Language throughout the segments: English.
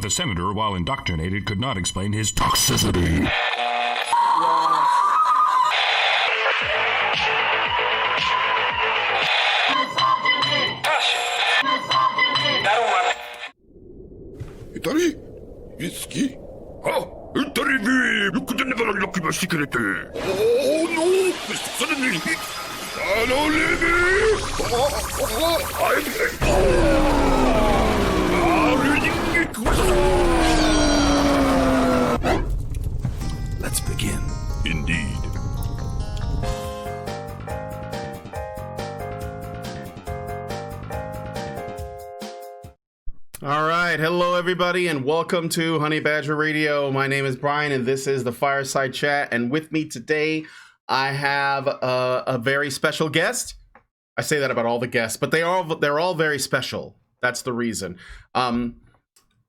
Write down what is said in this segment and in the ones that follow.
the senator, while indoctrinated, could not explain his toxicity. Italy? Whiskey? Oh, Italy, you could never unlock my secret. Oh, no, suddenly, no, leave me. Let's begin. Indeed. All right, hello everybody, and welcome to Honey Badger Radio. My name is Brian, and this is the Fireside Chat. And with me today, I have a very special guest. I say that about all the guests, but they're all very special. That's the reason.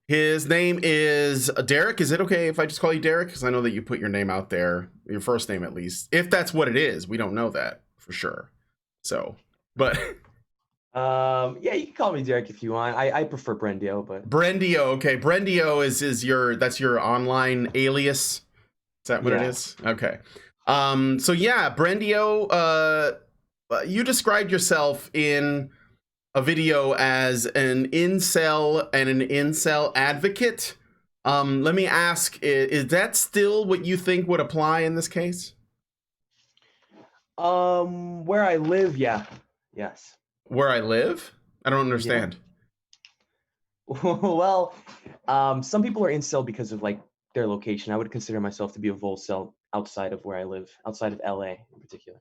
His name is Derrick. Is it okay if I just call you Derrick? Because I know that you put your name out there, your first name at least. If that's what it is, we don't know that for sure. So, but. Yeah, you can call me Derrick if you want. I prefer Brendio, but Brendio, okay. Brendio is your online alias. Is that what it is? Okay. So yeah, Brendio, you described yourself in a video as an incel and an incel advocate. Let me ask, is that still what you think would apply in this case? Where I live, yeah. Yes. Where I live? I don't understand. Yeah. Well, some people are incel because of like their location. I would consider myself to be a volcel outside of where I live, outside of LA in particular.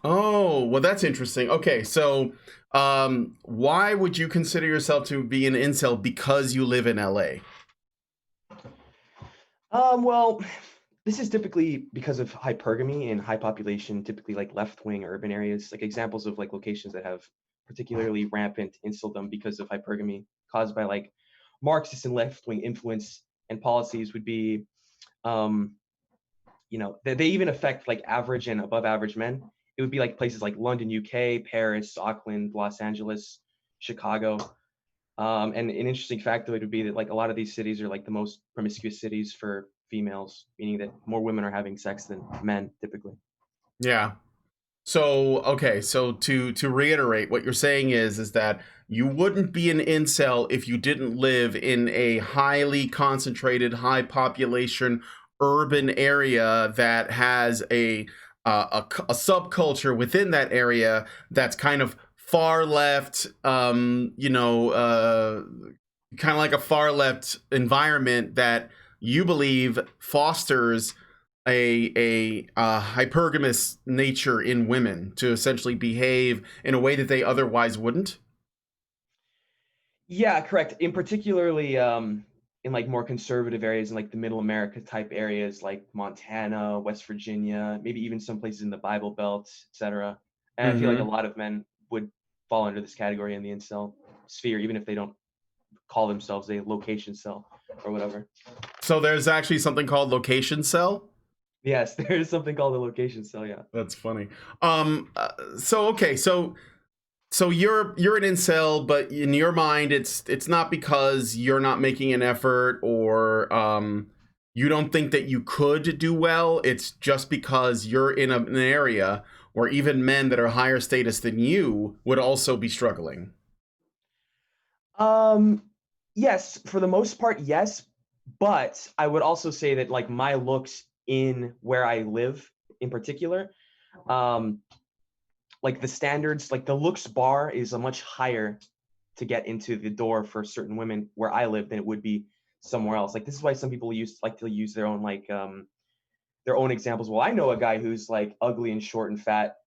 Oh, well, that's interesting. Okay, so why would you consider yourself to be an incel because you live in LA? Well, this is typically because of hypergamy and high population, typically like left-wing urban areas, like examples of like locations that have particularly rampant inceldom because of hypergamy caused by like Marxist and left-wing influence and policies would be, they even affect like average and above average men. It would be like places like London, UK, Paris, Auckland, Los Angeles, Chicago. And an interesting fact though, it would be that like a lot of these cities are like the most promiscuous cities for females, meaning that more women are having sex than men typically. Yeah. So, okay, so to reiterate, what you're saying is that you wouldn't be an incel if you didn't live in a highly concentrated, high population urban area that has a subculture within that area that's kind of far left, kind of like a far left environment that you believe fosters a hypergamous nature in women to essentially behave in a way that they otherwise wouldn't? Yeah, correct. In particularly in like more conservative areas in like the middle America type areas like Montana, West Virginia, maybe even some places in the Bible Belt, etc. And I feel like a lot of men would fall under this category in the incel sphere, even if they don't call themselves a location cell or whatever. So there's actually something called location cell? Yes, there is something called a location cell, yeah. That's funny. So you're an incel, but in your mind, it's not because you're not making an effort or you don't think that you could do well. It's just because you're in an area where even men that are higher status than you would also be struggling. Yes, for the most part, yes. But I would also say that like my looks in where I live in particular, like the standards, like the looks bar is a much higher to get into the door for certain women where I live than it would be somewhere else. Like this is why some people like to use their own like their own examples. Well, I know a guy who's like ugly and short and fat,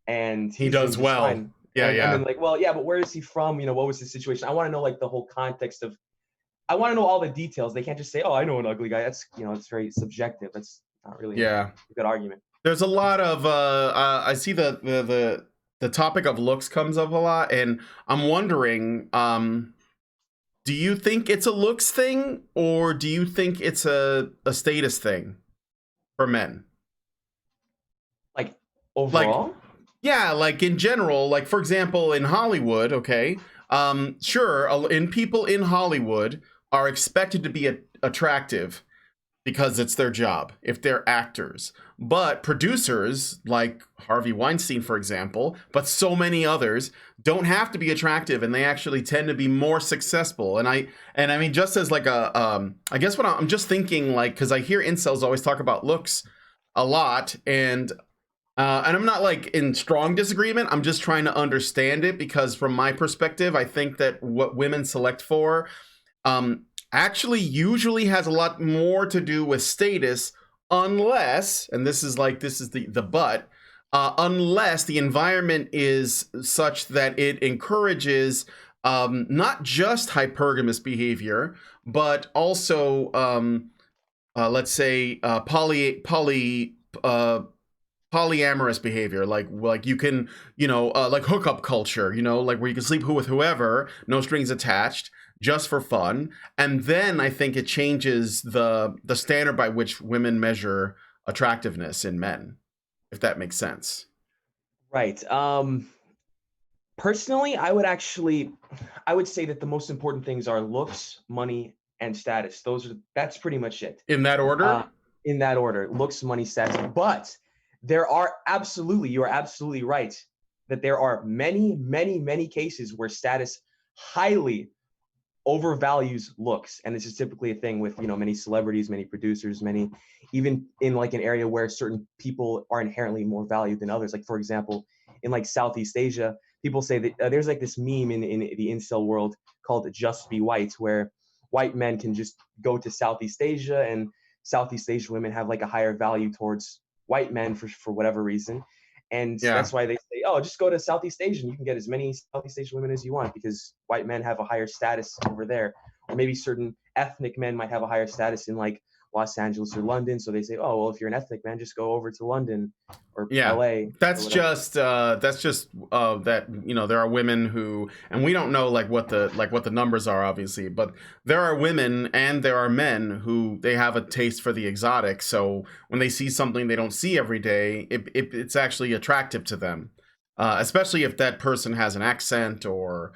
and he does well. Fine. Yeah, and, yeah. And then like, well, yeah, but where is he from? You know, what was his situation? I want to know like the whole context of. I want to know all the details. They can't just say, "Oh, I know an ugly guy." That's it's very subjective. That's not really a good argument. There's a lot of I see the topic of looks comes up a lot, and I'm wondering, do you think it's a looks thing or do you think it's a status thing for men? Like overall? Like in general, like for example, in Hollywood, okay, sure, in people in Hollywood, are expected to be attractive because it's their job, if they're actors. But producers, like Harvey Weinstein, for example, but so many others, don't have to be attractive, and they actually tend to be more successful. And I mean, just as like I guess what I'm just thinking, like, because I hear incels always talk about looks a lot, and I'm not like in strong disagreement. I'm just trying to understand it, because from my perspective, I think that what women select for, actually usually has a lot more to do with status, unless, and this is the but, unless the environment is such that it encourages not just hypergamous behavior, but also let's say polyamorous behavior, like you can, like hookup culture, like where you can sleep with whoever, no strings attached, just for fun. And then I think it changes the standard by which women measure attractiveness in men, if that makes sense. Right. Personally, I would say that the most important things are looks, money, and status. That's pretty much it. In that order? In that order, looks, money, status. But you are absolutely right that there are many, many, many cases where status highly overvalues looks, and this is typically a thing with many celebrities, many producers, many, even in like an area where certain people are inherently more valued than others. Like, for example, in like Southeast Asia, people say that there's like this meme in the incel world called "Just Be White," where white men can just go to Southeast Asia, and Southeast Asian women have like a higher value towards white men for whatever reason. And that's why they say, oh, just go to Southeast Asia and you can get as many Southeast Asian women as you want, because white men have a higher status over there. Or maybe certain ethnic men might have a higher status in like Los Angeles or London. So they say, oh, well, if you're an ethnic man, just go over to London or LA. That's just that, there are women who, and we don't know like what the numbers are, obviously, but there are women and there are men who they have a taste for the exotic. So when they see something they don't see every day, it's actually attractive to them, especially if that person has an accent, or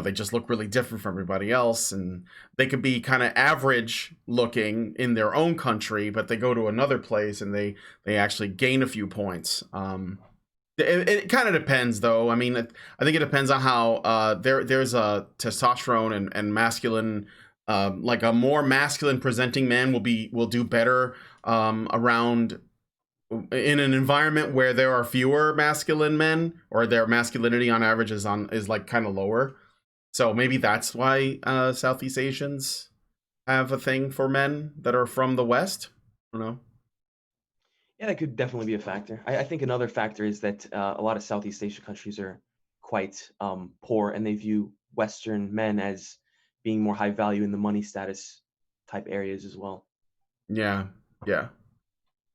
they just look really different from everybody else, and they could be kind of average looking in their own country, but they go to another place and they actually gain a few points. It kind of depends, though. I mean, I think it depends on how there's a testosterone and masculine, like a more masculine presenting man will do better around in an environment where there are fewer masculine men, or their masculinity on average is like kind of lower. So maybe that's why Southeast Asians have a thing for men that are from the West. I don't know. Yeah, that could definitely be a factor. I think another factor is that a lot of Southeast Asian countries are quite poor, and they view Western men as being more high value in the money status type areas as well. Yeah.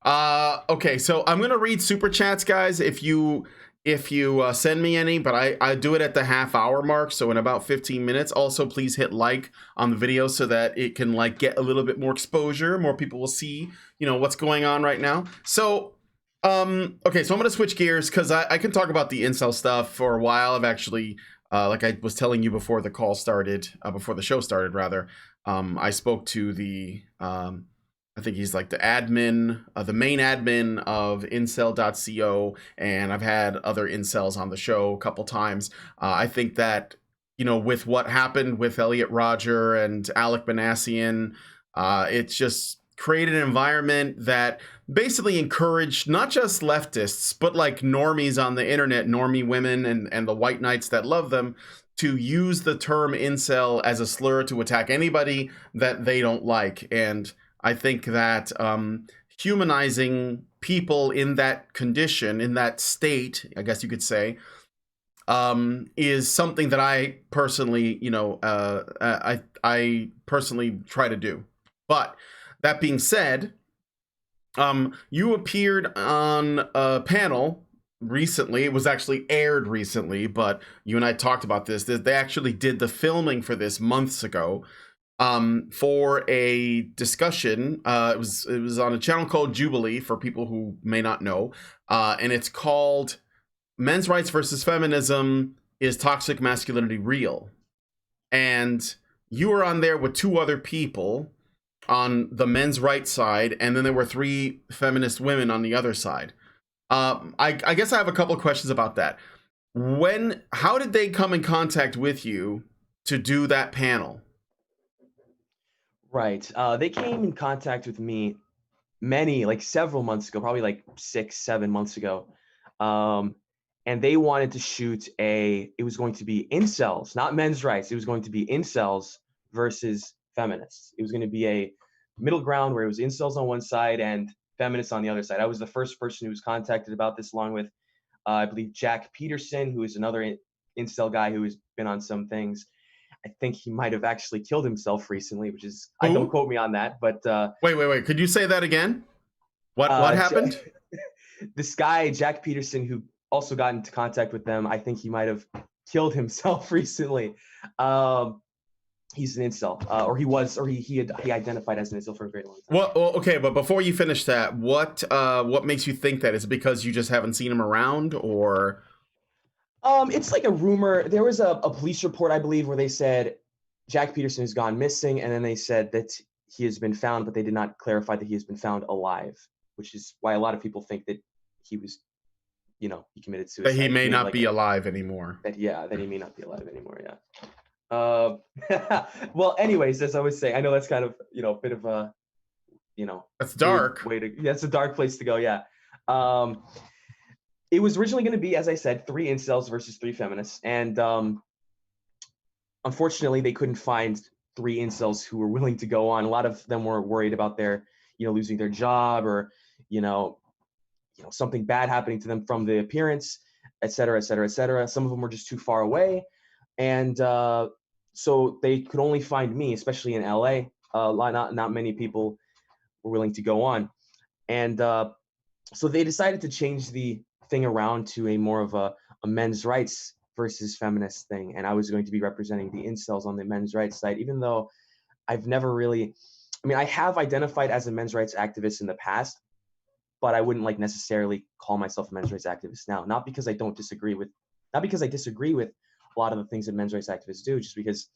Okay, so I'm gonna read super chats, guys. If you send me any, but I do it at the half-hour mark, so in about 15 minutes. Also, please hit like on the video so that it can like get a little bit more exposure. More people will see, what's going on right now. So, okay, so I'm gonna switch gears because I can talk about the incel stuff for a while. I've actually, like I was telling you before the call started, before the show started rather, I spoke to the I think he's like the admin, the main admin of incel.co, and I've had other incels on the show a couple times. I think that, with what happened with Elliot Rodger and Alec Banassian, it's just created an environment that basically encouraged not just leftists, but like normies on the internet, normie women and the white knights that love them, to use the term incel as a slur to attack anybody that they don't like. And I think that humanizing people in that condition, in that state, I guess you could say, is something that I personally, I personally try to do. But that being said, you appeared on a panel recently. It was actually aired recently, but you and I talked about this. They actually did the filming for this months ago. For a discussion. It was on a channel called Jubilee, for people who may not know, and it's called Men's Rights Versus Feminism, Is Toxic Masculinity Real? And you were on there with two other people on the men's rights side, and then there were three feminist women on the other side. I guess I have a couple of questions about that. How did they come in contact with you to do that panel? Right. They came in contact with me several months ago, probably like 6-7 months ago. And they wanted to shoot it was going to be incels, not men's rights. It was going to be incels versus feminists. It was going to be a middle ground where it was incels on one side and feminists on the other side. I was the first person who was contacted about this, along with, I believe, Jack Peterson, who is another incel guy who has been on some things. I think he might have actually killed himself recently, which is, Who? don't quote me on that, but Wait. Could you say that again? What happened? This guy, Jack Peterson, who also got into contact with them, I think he might have killed himself recently. He's an incel, he identified as an incel for a very long time. Well, okay, but before you finish that, what makes you think that? Is it because you just haven't seen him around, or? It's like a rumor. There was a police report, I believe, where they said Jack Peterson has gone missing, and then they said that he has been found, but they did not clarify that he has been found alive, which is why a lot of people think that he was, he committed suicide. That he may not be alive anymore. That he may not be alive anymore. Yeah. Well, anyways, as I was saying, I know that's kind of a bit of a That's dark. That's a dark place to go. Yeah. It was originally going to be, as I said, 3 incels versus 3 feminists, and unfortunately, they couldn't find 3 incels who were willing to go on. A lot of them were worried about their losing their job, or something bad happening to them from the appearance, et cetera, et cetera, et cetera. Some of them were just too far away. And so they could only find me, especially in LA. Not many people were willing to go on. And so they decided to change the thing around to a more of a men's rights versus feminist thing. And I was going to be representing the incels on the men's rights side, even though I've never really, I have identified as a men's rights activist in the past, but I wouldn't necessarily call myself a men's rights activist now. Not because I disagree with a lot of the things that men's rights activists do, just because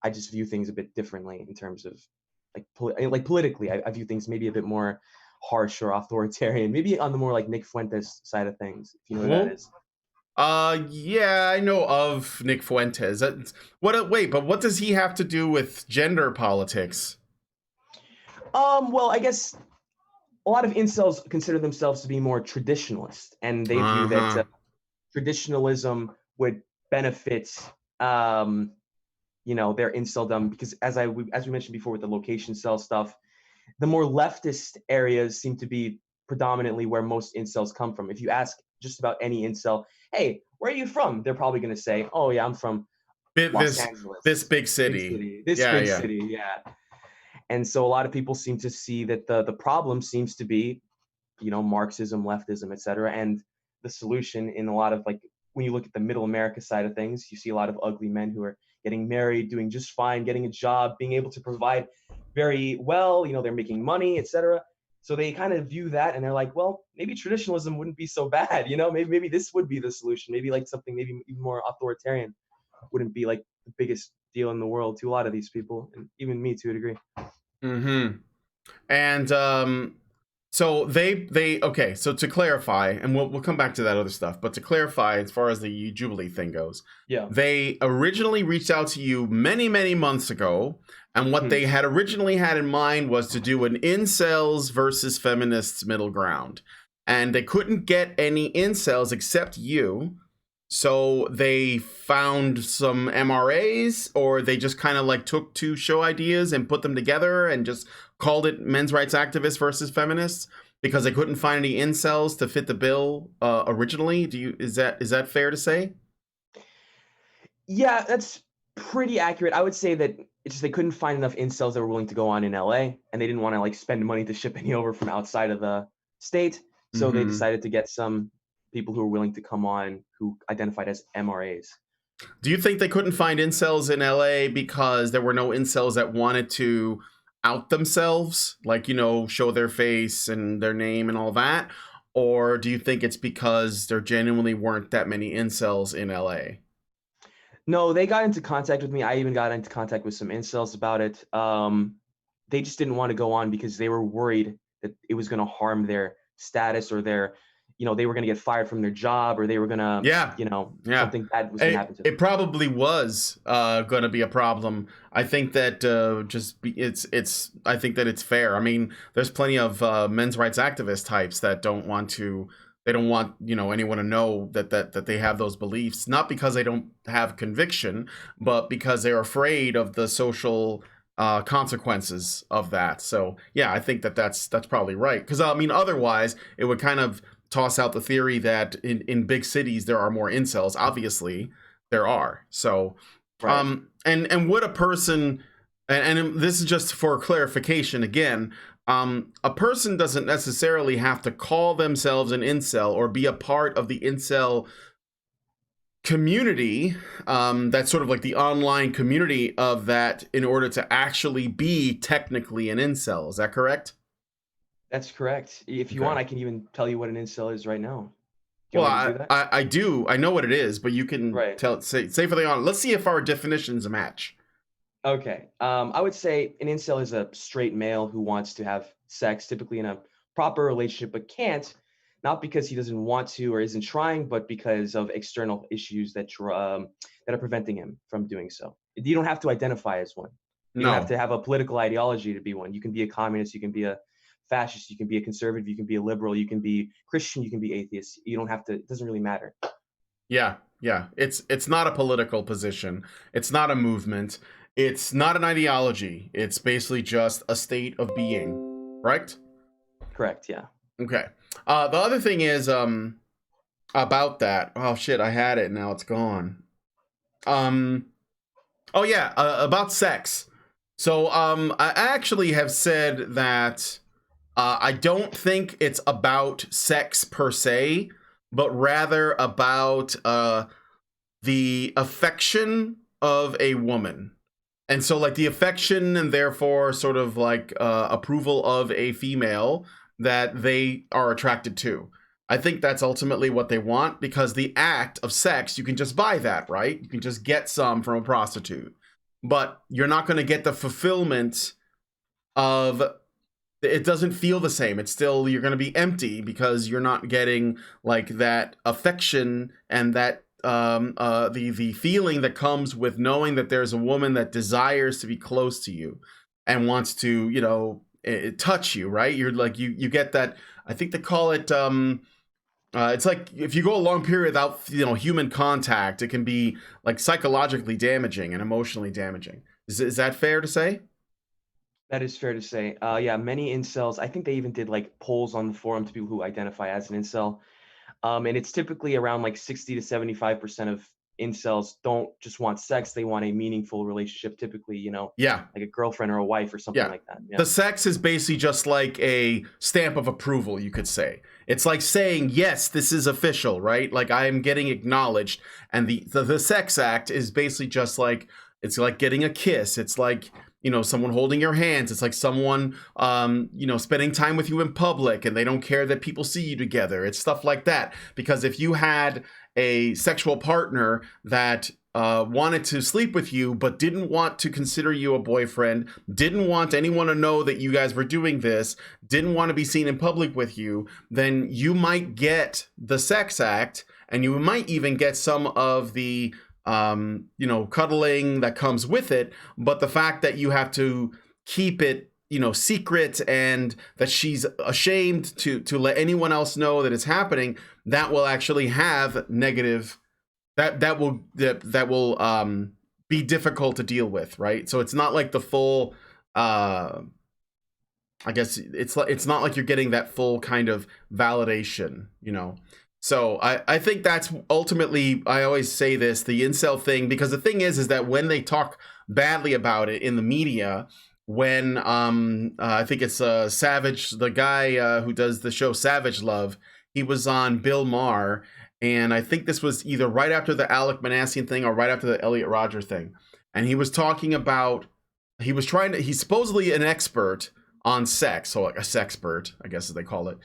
I just view things a bit differently in terms of politically. I view things maybe a bit more harsh or authoritarian, maybe on the more Nick Fuentes side of things, if you know who that is. Yeah, I know of Nick Fuentes. But what does he have to do with gender politics? Well, I guess a lot of incels consider themselves to be more traditionalist, and they view that traditionalism would benefit, their inceldom, because as we mentioned before with the location cell stuff, the more leftist areas seem to be predominantly where most incels come from. If you ask just about any incel, hey, where are you from? They're probably going to say, oh yeah, I'm from Los Angeles. This big city. This big city, yeah. And so a lot of people seem to see that the problem seems to be, Marxism, leftism, et cetera. And the solution in a lot of when you look at the middle America side of things, you see a lot of ugly men who are getting married, doing just fine, getting a job, being able to provide very well, they're making money, et cetera. So they kind of view that, and they're like, well, maybe traditionalism wouldn't be so bad, maybe this would be the solution. Maybe something maybe even more authoritarian wouldn't be the biggest deal in the world to a lot of these people, and even me to a degree. Mm-hmm. And so okay, so to clarify, and we'll come back to that other stuff, but to clarify, as far as the Jubilee thing goes, yeah, they originally reached out to you many, many months ago, and what they had originally had in mind was to do an incels versus feminists middle ground, and they couldn't get any incels except you. So they found some MRAs, or they just kind of took 2 show ideas and put them together and just called it men's rights activists versus feminists because they couldn't find any incels to fit the bill originally. Is that fair to say? Yeah, that's pretty accurate. I would say that it's just they couldn't find enough incels that were willing to go on in LA, and they didn't want to spend money to ship any over from outside of the state. So they decided to get some people who are willing to come on who identified as MRAs. Do you think they couldn't find incels in LA because there were no incels that wanted to out themselves, show their face and their name and all that? Or do you think it's because there genuinely weren't that many incels in LA? No, they got into contact with me. I even got into contact with some incels about it. They just didn't want to go on because they were worried that it was going to harm their status, or their, they were going to get fired from their job, or they were going to, Yeah. something bad was going to happen to them. It probably was going to be a problem. I think that I think that it's fair. I mean, there's plenty of men's rights activist types that don't want anyone to know that they have those beliefs, not because they don't have conviction, but because they're afraid of the social consequences of that. So yeah, I think that's probably right, because I mean, otherwise it would kind of toss out the theory that in big cities there are more incels. Obviously there are. So Right. And would a person, and this is just for clarification again, a person doesn't necessarily have to call themselves an incel or be a part of the incel community, that's sort of like the online community of that, in order to actually be technically an incel. Is that correct? That's correct. If you Okay. want, I can even tell you what an incel is right now. Do you Well, want me to do that? I do. I know what it is, but you can Right. say for the on. Let's see if our definitions match. Okay. I would say an incel is a straight male who wants to have sex, typically in a proper relationship, but can't, not because he doesn't want to or isn't trying, but because of external issues that are preventing him from doing so. You don't have to identify as one. You don't have No. to have a political ideology to be one. You can be a communist, you can be a fascist, you can be a conservative, you can be a liberal, you can be Christian, you can be atheist. You don't have to, it doesn't really matter. Yeah. It's not a political position. It's not a movement. It's not an ideology. It's basically just a state of being, right? Correct, yeah. Okay. The other thing is about that. Oh shit, I had it, now it's gone. Oh yeah, about sex. So I actually have said that I don't think it's about sex per se, but rather about the affection of a woman. And so like the affection and therefore sort of like approval of a female that they are attracted to. I think that's ultimately what they want, because the act of sex, you can just buy that, right? You can just get some from a prostitute, but you're not going to get the fulfillment of, it doesn't feel the same. It's still, you're going to be empty because you're not getting like that affection and that the feeling that comes with knowing that there's a woman that desires to be close to you and wants to touch you, right? You're like you get that. I think they call it it's like if you go a long period without human contact, it can be like psychologically damaging and emotionally damaging. Is that fair to say? That is fair to say. Yeah, many incels, I think they even did like polls on the forum to people who identify as an incel. And it's typically around like 60 to 75% of incels don't just want sex, they want a meaningful relationship, typically, Yeah. like a girlfriend or a wife or something like that. Yeah. The sex is basically just like a stamp of approval, you could say. It's like saying, yes, this is official, right? Like I am getting acknowledged. And the sex act is basically just like, it's like getting a kiss. It's like, someone holding your hands. It's like someone, spending time with you in public and they don't care that people see you together. It's stuff like that. Because if you had a sexual partner that wanted to sleep with you but didn't want to consider you a boyfriend, didn't want anyone to know that you guys were doing this, didn't want to be seen in public with you, then you might get the sex act, and you might even get some of the cuddling that comes with it. But the fact that you have to keep it secret, and that she's ashamed to let anyone else know that it's happening, that will actually have negative, that will be difficult to deal with, right? So it's not like the full I guess it's not like you're getting that full kind of validation, So I think that's ultimately, I always say this, the incel thing, because the thing is that when they talk badly about it in the media, when I think it's Savage, the guy who does the show Savage Love, he was on Bill Maher, and I think this was either right after the Alec Manassian thing or right after the Elliot Rodger thing, and he was talking about, he's supposedly an expert on sex, so like a sexpert, I guess as they call it.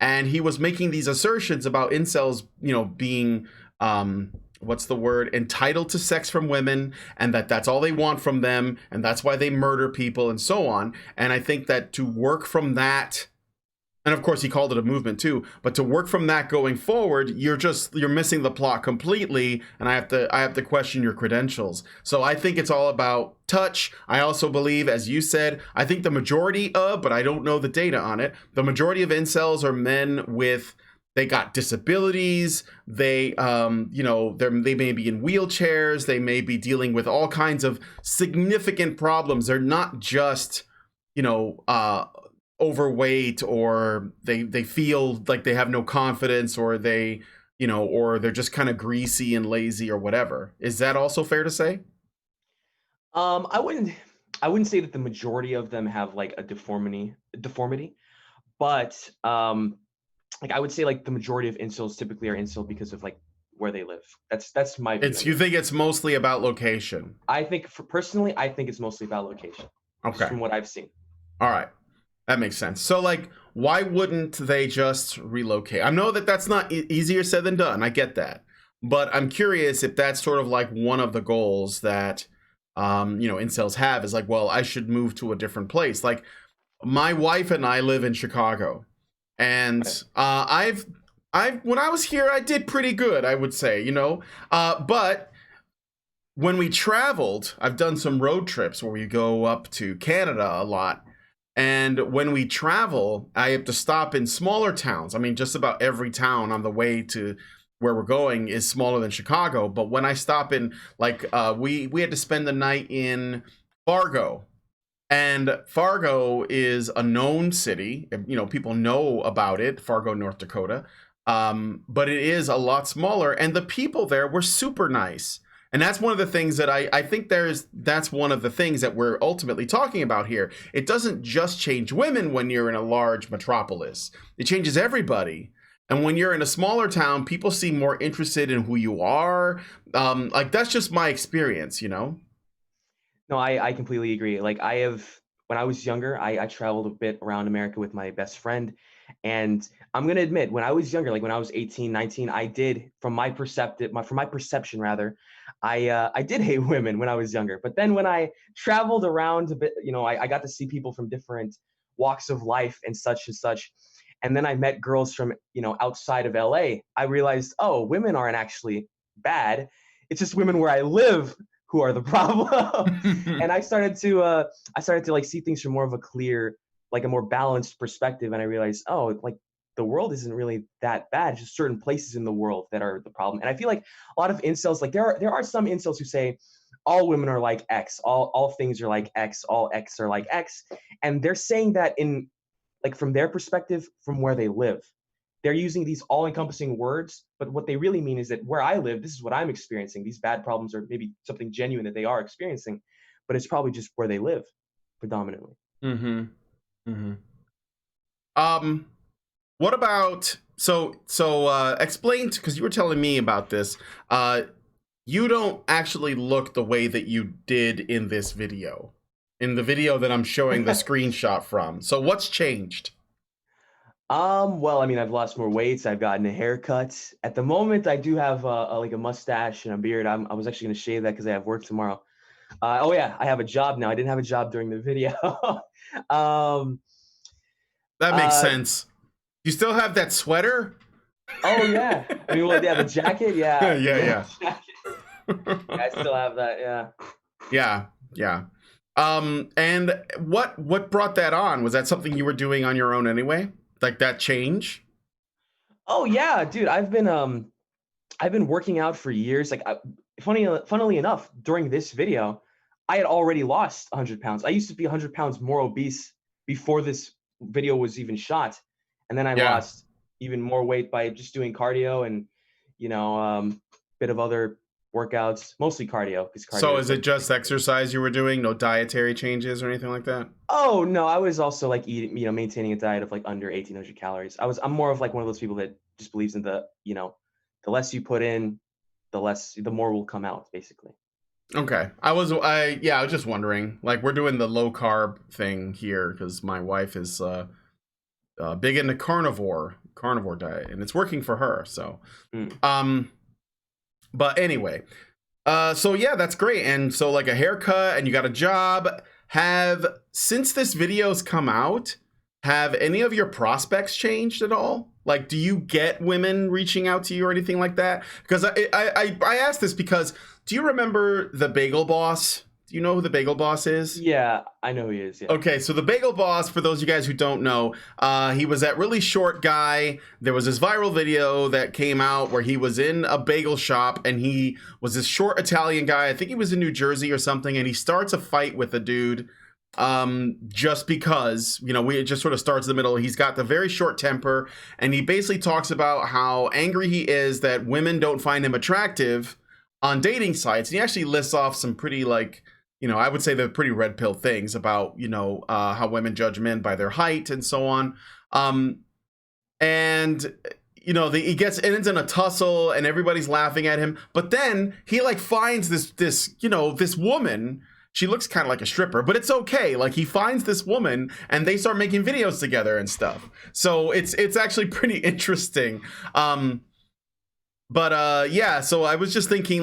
And he was making these assertions about incels, being what's the word, entitled to sex from women, and that's all they want from them, and that's why they murder people and so on. And I think that to work from that, and of course he called it a movement too, but to work from that going forward, you're missing the plot completely, and I have to question your credentials. So I think it's all about touch. I also believe, as you said, I think the majority of, but I don't know the data on it, the majority of incels are men with, they got disabilities, they they may be in wheelchairs, they may be dealing with all kinds of significant problems. They're not just overweight, or they feel like they have no confidence, or they or they're just kind of greasy and lazy or whatever. Is that also fair to say? I wouldn't say that the majority of them have like a deformity, but like I would say like the majority of incels typically are incel because of like where they live. That's my view. You think it's mostly about location? I think personally, I think it's mostly about location. Okay. Just from what I've seen. All right. That makes sense. So, like, why wouldn't they just relocate? I know that that's not easier said than done. I get that. But I'm curious if that's sort of like one of the goals that, incels have, is like, well, I should move to a different place. Like, my wife and I live in Chicago. And when I was here, I did pretty good, I would say, but when we traveled, I've done some road trips where we go up to Canada a lot. And when we travel, I have to stop in smaller towns. I mean, just about every town on the way to where we're going is smaller than Chicago. But when I stop in, like, we had to spend the night in Fargo. And Fargo is a known city. People know about it, Fargo, North Dakota. But it is a lot smaller. And the people there were super nice. And that's one of the things that I think that's one of the things that we're ultimately talking about here. It doesn't just change women when you're in a large metropolis. It changes everybody. And when you're in a smaller town, people seem more interested in who you are. Like, that's just my experience, No, I completely agree. Like when I was younger, I traveled a bit around America with my best friend. And I'm going to admit, when I was younger, like when I was 18, 19, I did, from my perception rather, I did hate women when I was younger. But then when I traveled around a bit, I got to see people from different walks of life and such and such. And then I met girls from, outside of LA. I realized, oh, women aren't actually bad. It's just women where I live who are the problem. And I started to like see things from more of a clear, like a more balanced perspective. And I realized, oh, like the world isn't really that bad. Just certain places in the world that are the problem. And I feel like a lot of incels, like there are some incels who say all women are like X, all things are like X, all X are like X. And they're saying that in, like, from their perspective, from where they live. They're using these all-encompassing words, but what they really mean is that where I live, this is what I'm experiencing. These bad problems are maybe something genuine that they are experiencing, but it's probably just where they live predominantly. Mm-hmm. Mm-hmm. What about, so explain, because you were telling me about this. You don't actually look the way that you did in this video, in the video that I'm showing the screenshot from. So what's changed? Well, I mean, I've lost more weight. I've gotten a haircut. At the moment, I do have like a mustache and a beard. I was actually going to shave that because I have work tomorrow. Oh yeah, I have a job now. I didn't have a job during the video. That makes sense. You still have that sweater? Oh yeah. I mean, the jacket. Yeah. Yeah. I still have that. Yeah. Yeah. And what brought that on? Was that something you were doing on your own anyway? Like that change? Oh yeah, dude. I've been working out for years. Like, funnily enough, during this video, I had already lost 100 pounds. I used to be 100 pounds more obese before this video was even shot, and then I lost even more weight by just doing cardio and bit of other workouts, mostly cardio. So is it just exercise you were doing? No dietary changes or anything like that? Oh no, I was also like eating, maintaining a diet of like under 1,800 calories. I'm more of like one of those people that just believes in the less you put in, the more will come out, basically. Okay. I was just wondering, like, we're doing the low carb thing here because my wife is big into carnivore diet, and it's working for her. So, But anyway, so yeah, that's great. And so like a haircut and you got a job. Since this video's come out, have any of your prospects changed at all? Like, do you get women reaching out to you or anything like that? Because I asked this because, do you remember the Bagel Boss? Do you know who the Bagel Boss is? Yeah, I know who he is. Yeah. Okay, so the Bagel Boss, for those of you guys who don't know, he was that really short guy. There was this viral video that came out where he was in a bagel shop and he was this short Italian guy. I think he was in New Jersey or something, and he starts a fight with a dude just because, it just sort of starts in the middle. He's got the very short temper, and he basically talks about how angry he is that women don't find him attractive on dating sites. And he actually lists off some pretty, I would say they're pretty red pill things about, how women judge men by their height and so on. He gets ends in a tussle and everybody's laughing at him. But then he finds this woman. She looks kind of like a stripper, but it's okay. Like, he finds this woman and they start making videos together and stuff. So it's actually pretty interesting. So I was just thinking,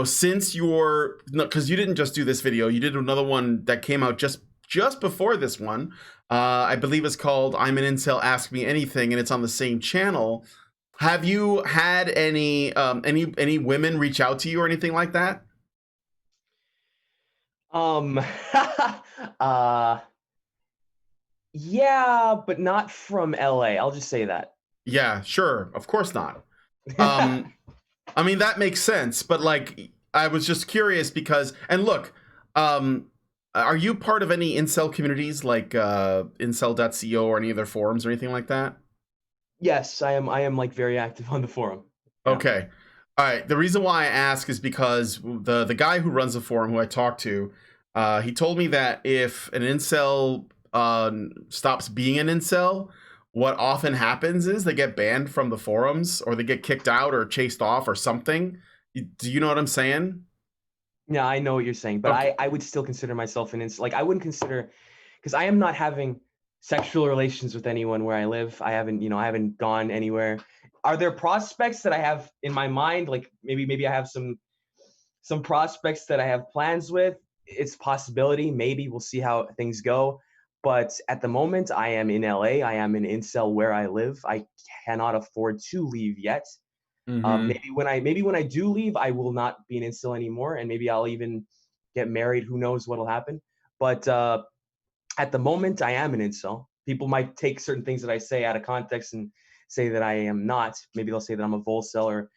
since because you didn't just do this video, you did another one that came out just before this one. I believe it's called I'm an Incel, Ask Me Anything, and it's on the same channel. Have you had any women reach out to you or anything like that? Yeah, but not from LA. I'll just say that. Yeah, sure. Of course not. I mean, that makes sense, but I was just curious because, and look, are you part of any incel communities like incel.co or any other forums or anything like that? Yes, I am very active on the forum. Yeah. Okay. All right. The reason why I ask is because the guy who runs the forum, who I talked to, he told me that if an incel stops being an incel, what often happens is they get banned from the forums or they get kicked out or chased off or something. Do you know what I'm saying? Yeah, I know what you're saying, but okay. I would still consider myself an incel. I wouldn't consider, because I am not having sexual relations with anyone where I live. I haven't gone anywhere. Are there prospects that I have in my mind? Like maybe I have some prospects that I have plans with. It's a possibility. Maybe we'll see how things go. But at the moment, I am in LA. I am an incel where I live. I cannot afford to leave yet. Mm-hmm. Maybe when I do leave, I will not be an incel anymore, and maybe I'll even get married. Who knows what'll happen? But at the moment, I am an incel. People might take certain things that I say out of context and say that I am not. Maybe they'll say that I'm a volcel, or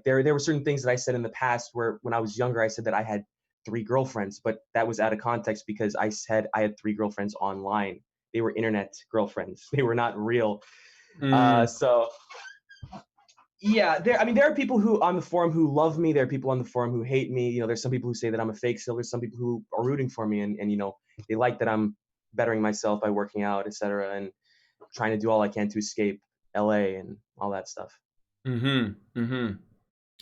there were certain things that I said in the past where when I was younger, I said that I had 3 girlfriends, but that was out of context because I said I had 3 girlfriends online. They were internet girlfriends. They were not real. So yeah, there are people who on the forum who love me. There are people on the forum who hate me. There's some people who say that I'm a fake still. There's some people who are rooting for me and they like that I'm bettering myself by working out, etc., and trying to do all I can to escape LA and all that stuff.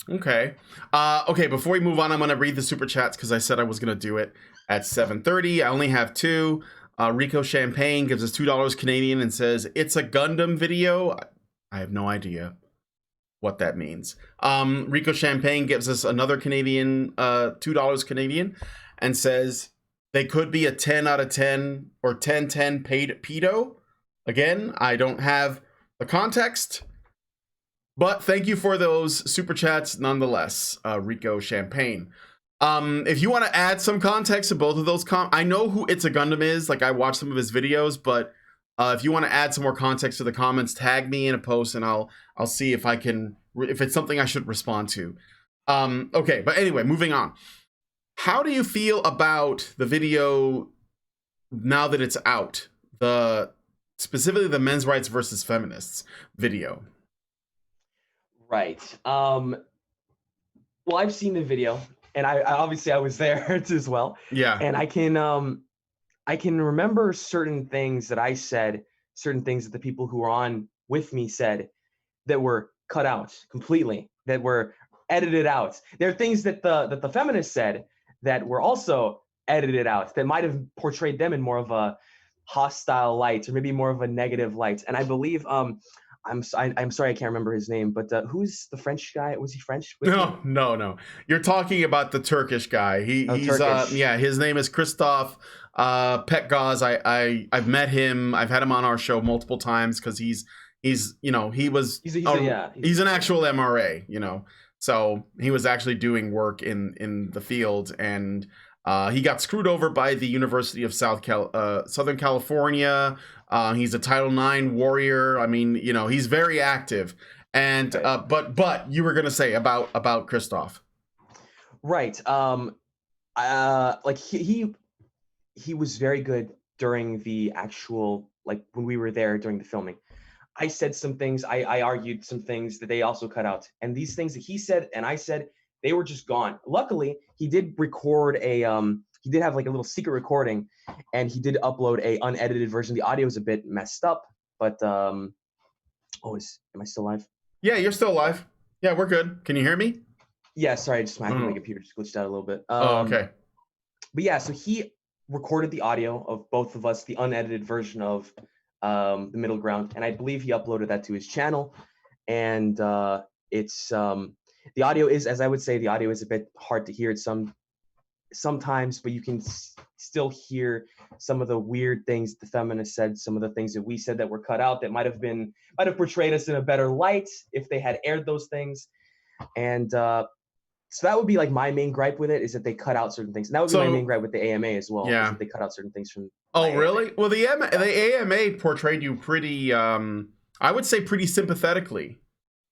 Okay. Okay, before we move on, I'm going to read the super chats because I said I was going to do it at 7:30. I only have 2. Rico Champagne gives us $2 Canadian and says, it's a Gundam video. I have no idea what that means. Rico Champagne gives us another Canadian, $2 Canadian, and says, they could be a 10 out of 10 or 10/10 paid pedo. Again, I don't have the context. But thank you for those super chats nonetheless, Rico Champagne. If you want to add some context to both of those, I know who It's a Gundam is. I watched some of his videos, but if you want to add some more context to the comments, tag me in a post, and I'll see if if it's something I should respond to. Okay, but anyway, moving on. How do you feel about the video now that it's out? Specifically the Men's Rights versus Feminists video. Right. Well, I've seen the video, and I obviously I was there as well. Yeah. And I can remember certain things that I said, certain things that the people who were on with me said that were cut out completely, that were edited out. There are things that the feminists said that were also edited out that might have portrayed them in more of a hostile light or maybe more of a negative light. And I believe I'm sorry, I can't remember his name, but who's the French guy? Was he French? With him? No. You're talking about the Turkish guy. He's Turkish. yeah, his name is Christoph Petgaz. I've met him. I've had him on our show multiple times because he's you know, he's an actual MRA, you know. So he was actually doing work in the field, and he got screwed over by the University of Southern California. He's a Title IX warrior. I mean, you know, he's very active. And but you were gonna say about Christoph, right? Like he was very good during the actual, like when we were there during the filming. I said some things, I argued some things that they also cut out, and these things that he said and I said, they were just gone. Luckily, he did record he did have like a little secret recording, and he did upload a unedited version. The audio is a bit messed up, but am I still live? Yeah, you're still alive. Yeah, we're good. Can you hear me? Yeah, sorry, my computer just glitched out a little bit. Okay. But yeah, so he recorded the audio of both of us, the unedited version of the Middleground, and I believe he uploaded that to his channel. And it's the audio is, as I would say, the audio is a bit hard to hear sometimes, but you can still hear some of the weird things the feminists said, some of the things that we said that were cut out that might have portrayed us in a better light if they had aired those things. And so that would be like my main gripe with it, is that they cut out certain things. And that would be my main gripe with the AMA as well. Yeah. Is that they cut out certain things from. Oh, really? Well, the AMA portrayed you pretty, I would say pretty sympathetically.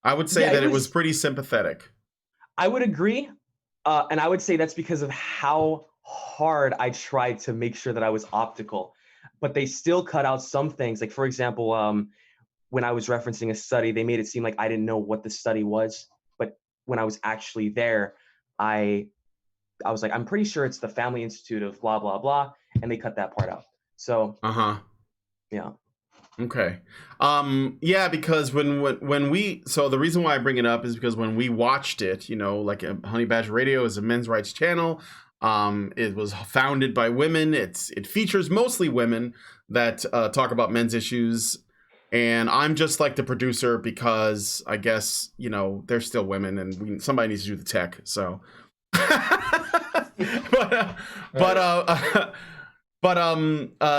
I would say that it was pretty sympathetic. I would agree. And I would say that's because of how hard I tried to make sure that I was optical. But they still cut out some things. Like, for example, when I was referencing a study, they made it seem like I didn't know what the study was. But when I was actually there, I was like, I'm pretty sure it's the Family Institute of blah, blah, blah. And they cut that part out. So, yeah. Okay. Yeah, because when we, so the reason why I bring it up is because when we watched it, you know, like Honey Badger Radio is a men's rights channel. It was founded by women. It features mostly women that talk about men's issues. And I'm just like the producer because I guess, you know, they're still women and somebody needs to do the tech. So,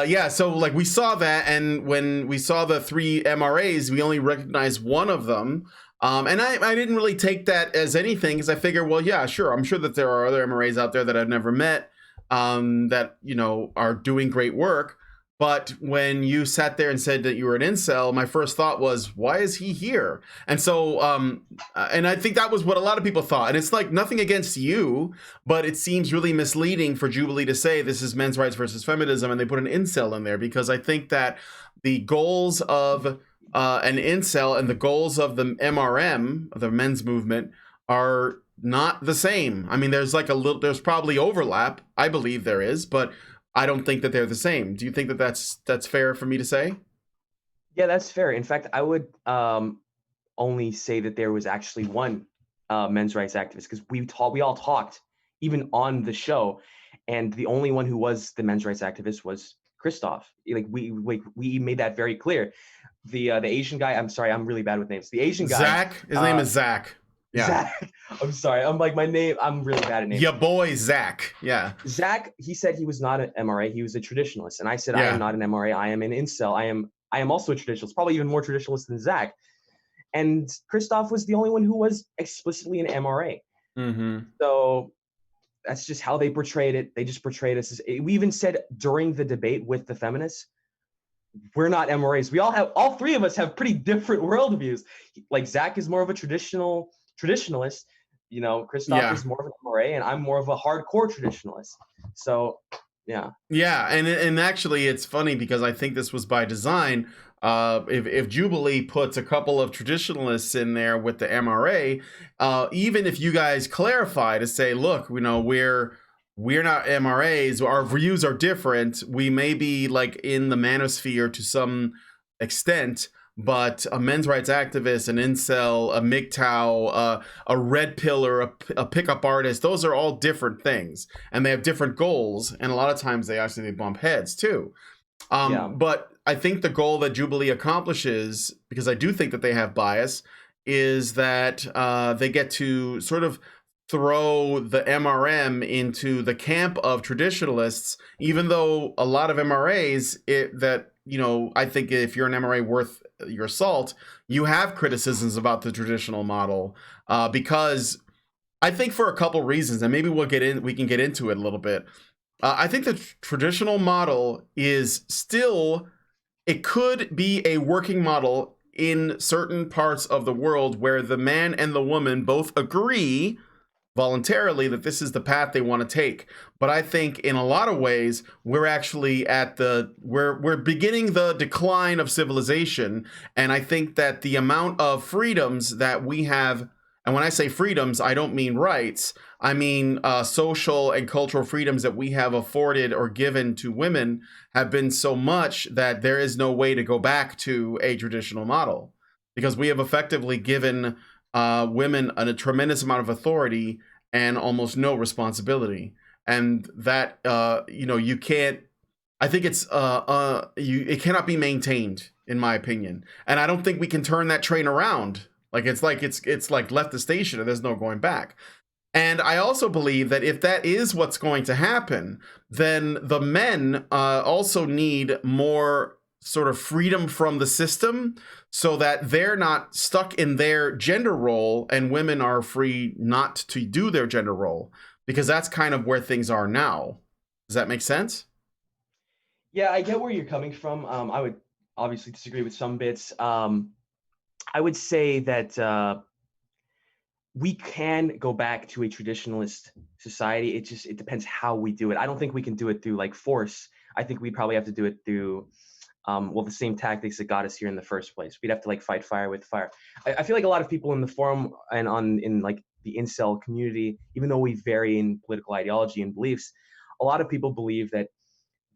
yeah, so like we saw that, and when we saw the 3 MRAs, we only recognized one of them. And I didn't really take that as anything, because I figure, well, yeah, sure, I'm sure that there are other MRAs out there that I've never met that, you know, are doing great work. But when you sat there and said that you were an incel, my first thought was, why is he here? And so, and I think that was what a lot of people thought. And it's like nothing against you, but it seems really misleading for Jubilee to say this is men's rights versus feminism, and they put an incel in there, because I think that the goals of an incel and the goals of the MRM, the men's movement, are not the same. I mean, there's there's probably overlap. I believe there is, but I don't think that they're the same. Do you think that that's fair for me to say? Yeah, that's fair. In fact, I would only say that there was actually one men's rights activist, because we all talked even on the show, and the only one who was the men's rights activist was Christoph. Like we made that very clear. The Asian guy. I'm sorry, I'm really bad with names. The Asian guy. Zach. His name is Zach. Yeah. Zach. I'm sorry. I'm like, my name. I'm really bad at names. Yeah, boy, Zach. Yeah. Zach. He said he was not an MRA. He was a traditionalist, and I said I am not an MRA. I am an incel. I am also a traditionalist. Probably even more traditionalist than Zach. And Christoph was the only one who was explicitly an MRA. Mm-hmm. So that's just how they portrayed it. They just portrayed us as. We even said during the debate with the feminists, we're not MRAs. All 3 of us have pretty different worldviews. Like Zach is more of a traditionalist, you know, Christoph is more of an MRA, and I'm more of a hardcore traditionalist. So, yeah. Yeah, and actually it's funny, because I think this was by design. If Jubilee puts a couple of traditionalists in there with the MRA, even if you guys clarify to say, look, you know, we're not MRAs, our views are different, we may be like in the manosphere to some extent, but a men's rights activist, an incel, a MGTOW, a red pillar, a pickup artist, those are all different things, and they have different goals, and a lot of times they bump heads too. Yeah. But I think the goal that Jubilee accomplishes, because I do think that they have bias, is that they get to sort of throw the MRM into the camp of traditionalists, even though a lot of MRAs I think if you're an MRA worth your salt, you have criticisms about the traditional model because I think for a couple reasons, and maybe we can get into it a little bit. I think the traditional model is still, it could be a working model in certain parts of the world where the man and the woman both agree voluntarily that this is the path they want to take. But I think in a lot of ways, we're actually we're beginning the decline of civilization. And I think that the amount of freedoms that we have, and when I say freedoms, I don't mean rights, I mean social and cultural freedoms that we have afforded or given to women have been so much that there is no way to go back to a traditional model, because we have effectively given women a tremendous amount of authority and almost no responsibility. And that, you can't, I think it cannot be maintained, in my opinion. And I don't think we can turn that train around. It's like left the station and there's no going back. And I also believe that if that is what's going to happen, then the men also need more sort of freedom from the system so that they're not stuck in their gender role and women are free not to do their gender role, because that's kind of where things are now. Does that make sense? Yeah, I get where you're coming from. I would obviously disagree with some bits. I would say that we can go back to a traditionalist society. It depends how we do it. I don't think we can do it through like force. I think we probably have to do it through the same tactics that got us here in the first place. We'd have to like fight fire with fire. I feel like a lot of people in the forum and in like the incel community, even though we vary in political ideology and beliefs, a lot of people believe that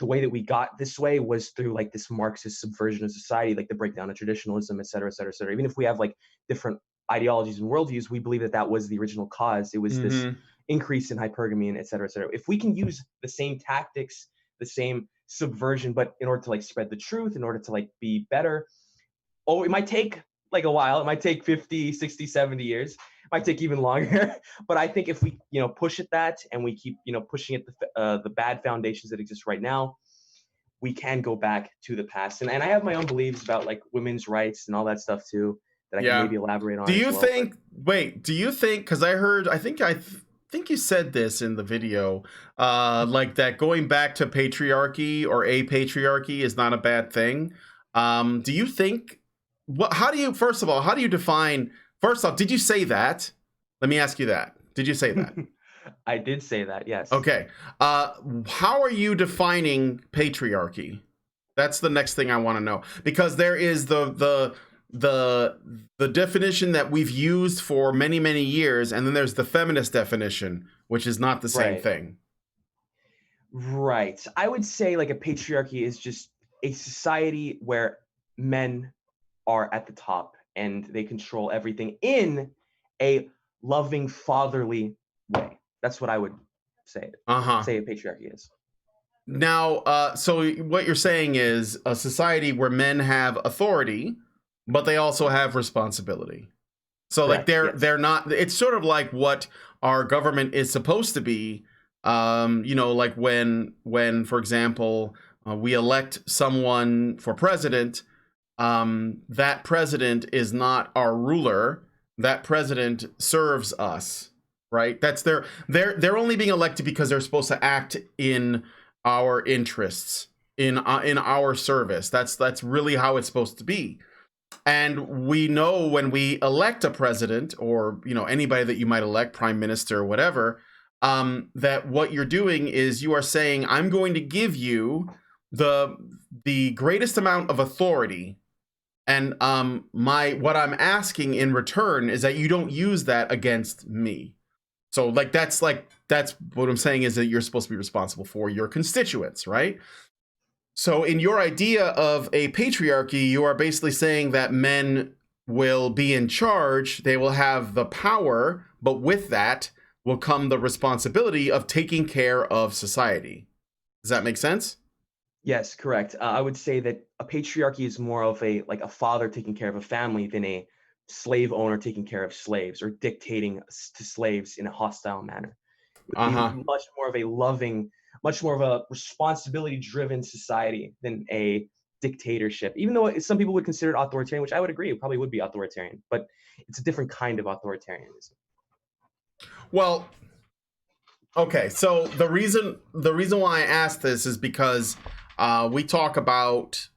the way that we got this way was through like this Marxist subversion of society, like the breakdown of traditionalism, et cetera, et cetera, et cetera. Even if we have like different ideologies and worldviews, we believe that that was the original cause. It was this increase in hypergamy and et cetera, et cetera. If we can use the same tactics, the same subversion, but in order to like spread the truth, in order to like be better, it might take like a while. It might take 50, 60, 70 years. It might take even longer. But I think if we, push at that and we keep, pushing at the bad foundations that exist right now, we can go back to the past. And I have my own beliefs about like women's rights and all that stuff too, that I can maybe elaborate on. Do you think, because I think you said this in the video, like that going back to patriarchy or a patriarchy is not a bad thing. Do you think, how do you define, first off, did you say that? Let me ask you that. Did you say that? I did say that, yes. Okay. How are you defining patriarchy? That's the next thing I want to know, because there is the definition that we've used for many, many years, and then there's the feminist definition, which is not the same thing. Right. I would say like a patriarchy is just a society where men are at the top and they control everything in a loving, fatherly way. That's what I would say. Say a patriarchy is. Now, so what you're saying is a society where men have authority, but they also have responsibility. So like they're not, it's sort of like what our government is supposed to be. Like when for example, we elect someone for president, that president is not our ruler. That president serves us, right? That's they're only being elected because they're supposed to act in our interests, in our service. That's really how it's supposed to be. And we know when we elect a president or, anybody that you might elect, prime minister or whatever, that what you're doing is you are saying, I'm going to give you the greatest amount of authority. And what I'm asking in return is that you don't use that against me. So that's what I'm saying is that you're supposed to be responsible for your constituents, right? So in your idea of a patriarchy, you are basically saying that men will be in charge, they will have the power, but with that will come the responsibility of taking care of society. Does that make sense? Yes, correct. I would say that a patriarchy is more of a like a father taking care of a family than a slave owner taking care of slaves or dictating to slaves in a hostile manner. It would be Uh-huh. much more of a loving, much more of a responsibility-driven society than a dictatorship. Even though some people would consider it authoritarian, which I would agree, it probably would be authoritarian, but it's a different kind of authoritarianism. Well, okay, so the reason why I asked this is because we talk about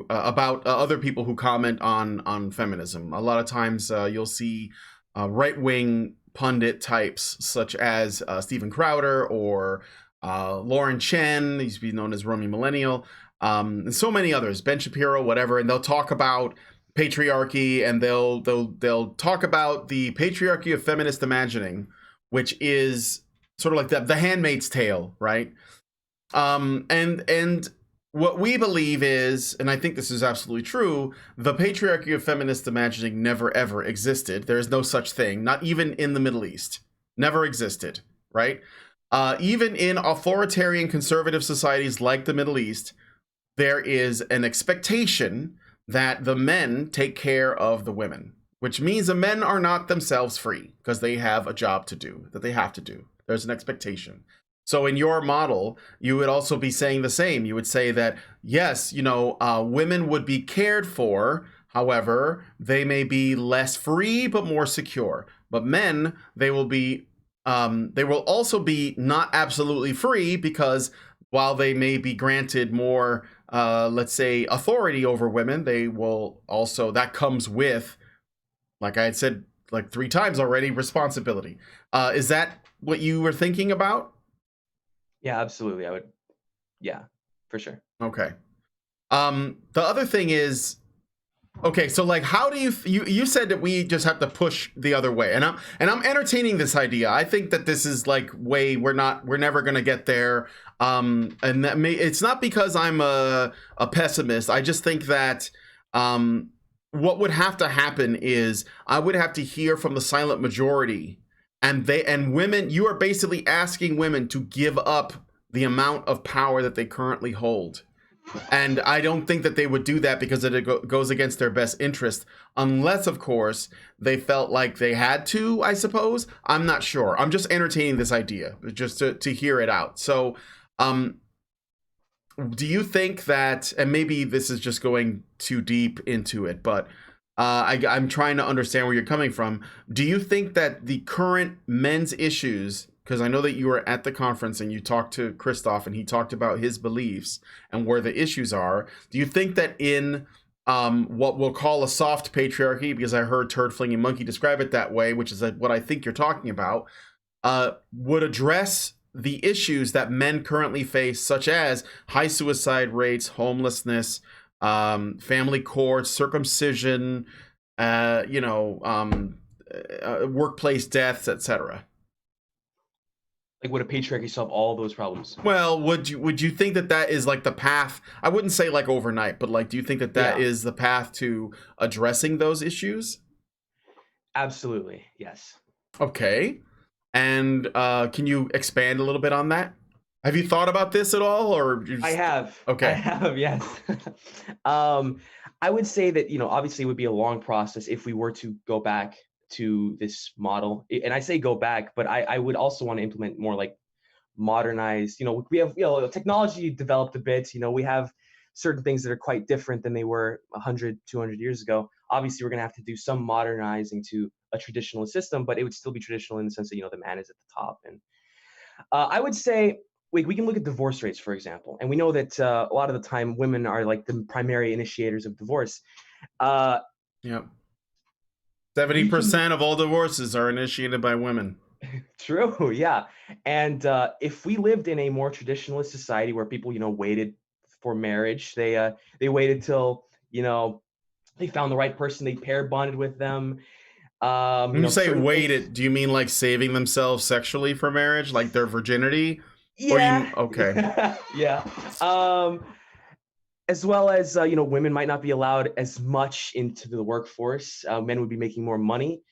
about other people who comment on feminism. A lot of times you'll see right wing pundit types such as Steven Crowder or Lauren Chen. He used to be known as Romy Millennial, and so many others, Ben Shapiro, whatever, and they'll talk about patriarchy, and they'll talk about the patriarchy of feminist imagining, which is sort of like the Handmaid's Tale, right? And what we believe is, and I think this is absolutely true, the patriarchy of feminist imagining never ever existed. There is no such thing, not even in the Middle East. Never existed, right? Even in authoritarian conservative societies like the Middle East, there is an expectation that the men take care of the women, which means the men are not themselves free because they have a job to do that they have to do. There's an expectation. So in your model, you would also be saying the same. You would say that, yes, women would be cared for. However, they may be less free, but more secure. But men, they will also be not absolutely free, because while they may be granted more, let's say, authority over women, they will also, that comes with, like I had said like 3 times already, responsibility. Is that what you were thinking about? Yeah, absolutely. Yeah, for sure. Okay. The other thing is, okay, so like, how do you said that we just have to push the other way, and I'm entertaining this idea. I think that this is like we're never gonna get there. And it's not because I'm a pessimist. I just think that what would have to happen is I would have to hear from the silent majority, and women. You are basically asking women to give up the amount of power that they currently hold. And I don't think that they would do that because it goes against their best interest, unless, of course, they felt like they had to, I suppose. I'm not sure. I'm just entertaining this idea, just to hear it out. So, do you think that, and maybe this is just going too deep into it, but I'm trying to understand where you're coming from. Do you think that the current men's issues, because I know that you were at the conference and you talked to Christoph and he talked about his beliefs and where the issues are. Do you think that in what we'll call a soft patriarchy, because I heard Turd Flinging Monkey describe it that way, which is what I think you're talking about, would address the issues that men currently face, such as high suicide rates, homelessness, family courts, circumcision, workplace deaths, etc.? Like, would a patriarchy solve all those problems? Well, would you think that is like the path? I wouldn't say like overnight, but like, do you think that is the path to addressing those issues? Absolutely, yes. Okay. And can you expand a little bit on that? Have you thought about this at all, or I have. Okay. I have, yes. I would say that, obviously it would be a long process if we were to go back to this model. And I say go back, but I would also want to implement more like modernized, we have, technology developed a bit, we have certain things that are quite different than they were 100, 200 years ago. Obviously, we're going to have to do some modernizing to a traditional system, but it would still be traditional in the sense that, the man is at the top. And I would say, we can look at divorce rates, for example. And we know that a lot of the time women are like the primary initiators of divorce. Yep. 70% of all divorces are initiated by women. True, yeah. And if we lived in a more traditionalist society where people, waited for marriage, they waited till, they found the right person, they pair bonded with them. When you say waited, do you mean like saving themselves sexually for marriage, like their virginity? Yeah. Okay. Yeah. As well as, women might not be allowed as much into the workforce. Men would be making more money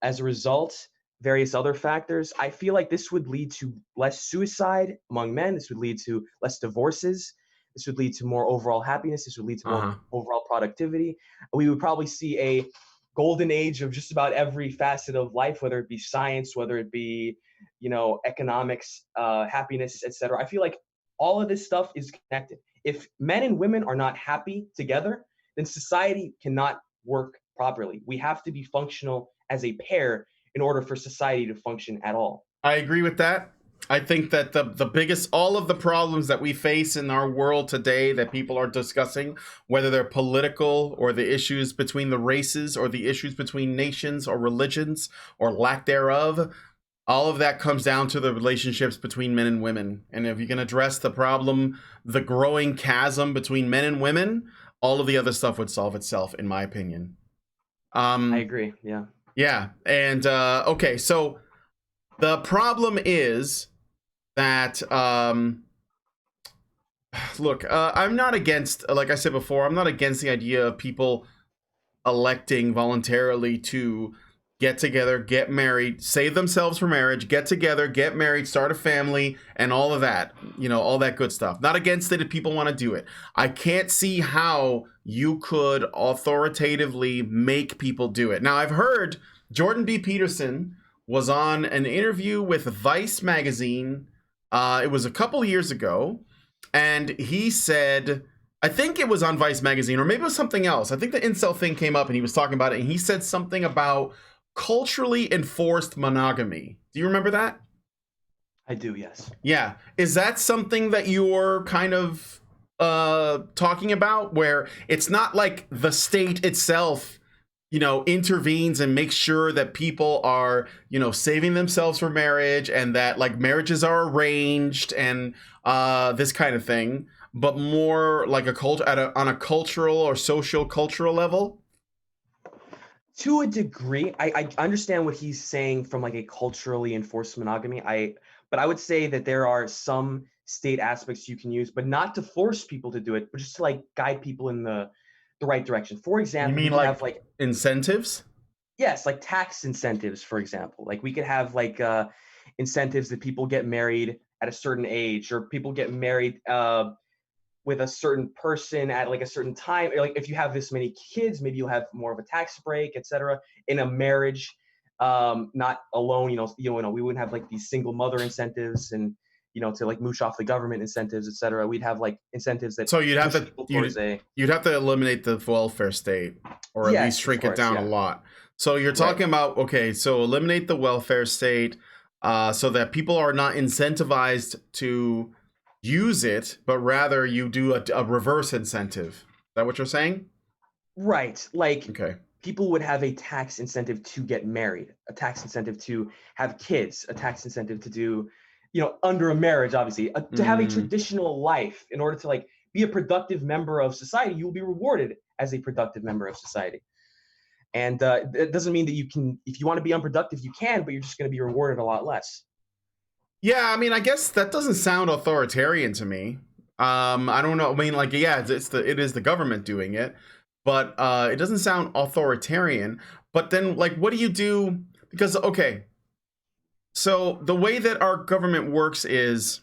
as a result. various other factors, I feel like this would lead to less suicide among men. This would lead to less divorces. This would lead to more overall happiness. This would lead to more overall productivity. We would probably see a golden age of just about every facet of life, whether it be science, whether it be, economics, happiness, etc. I feel like all of this stuff is connected. If men and women are not happy together, then society cannot work properly. We have to be functional as a pair in order for society to function at all. I agree with that. I think that the biggest, all of the problems that we face in our world today that people are discussing, whether they're political or the issues between the races or the issues between nations or religions or lack thereof, all of that comes down to the relationships between men and women. And if you can address the problem, the growing chasm between men and women, all of the other stuff would solve itself, in my opinion. I agree. Yeah. Yeah. And okay, so the problem is that look, I'm not against, like I said before, I'm not against the idea of people electing voluntarily to get together, get married, save themselves for marriage, get together, get married, start a family, and all of that, all that good stuff. Not against it if people want to do it. I can't see how you could authoritatively make people do it. Now, I've heard Jordan B. Peterson was on an interview with Vice magazine. It was a couple years ago, and he said, I think it was on Vice magazine, or maybe it was something else. I think the incel thing came up, and he was talking about it, and he said something about culturally enforced monogamy. Do you remember that? I do, yes. Yeah. Is that something that you're kind of talking about, where it's not like the state itself intervenes and makes sure that people are, saving themselves for marriage, and that like marriages are arranged and this kind of thing, but more like a culture on a cultural or social cultural level? To a degree, I understand what he's saying from like a culturally enforced monogamy. But I would say that there are some state aspects you can use, but not to force people to do it, but just to like guide people in the right direction. For example, you mean like have like incentives? Yes, like tax incentives, for example. Like we could have like incentives that people get married at a certain age, or people get married with a certain person at like a certain time. Like if you have this many kids, maybe you'll have more of a tax break, etc. In a marriage, not alone. We wouldn't have like these single mother incentives and to like mooch off the government incentives, etc. We'd have like incentives that. So you'd have to eliminate the welfare state, or at least shrink it down a lot. So you're talking about, okay, so eliminate the welfare state, so that people are not incentivized to use it, but rather you do a reverse incentive. Is that what you're saying? Right. Like, okay, people would have a tax incentive to get married, a tax incentive to have kids, a tax incentive to do, under a marriage, obviously, to have a traditional life. In order to like be a productive member of society, you will be rewarded as a productive member of society. And it doesn't mean that you can, if you want to be unproductive, you can, but you're just going to be rewarded a lot less. Yeah, I mean, I guess that doesn't sound authoritarian to me. I don't know. I mean, like, yeah, it is the government doing it, but it doesn't sound authoritarian. But then, like, what do you do? Because, okay, so the way that our government works is,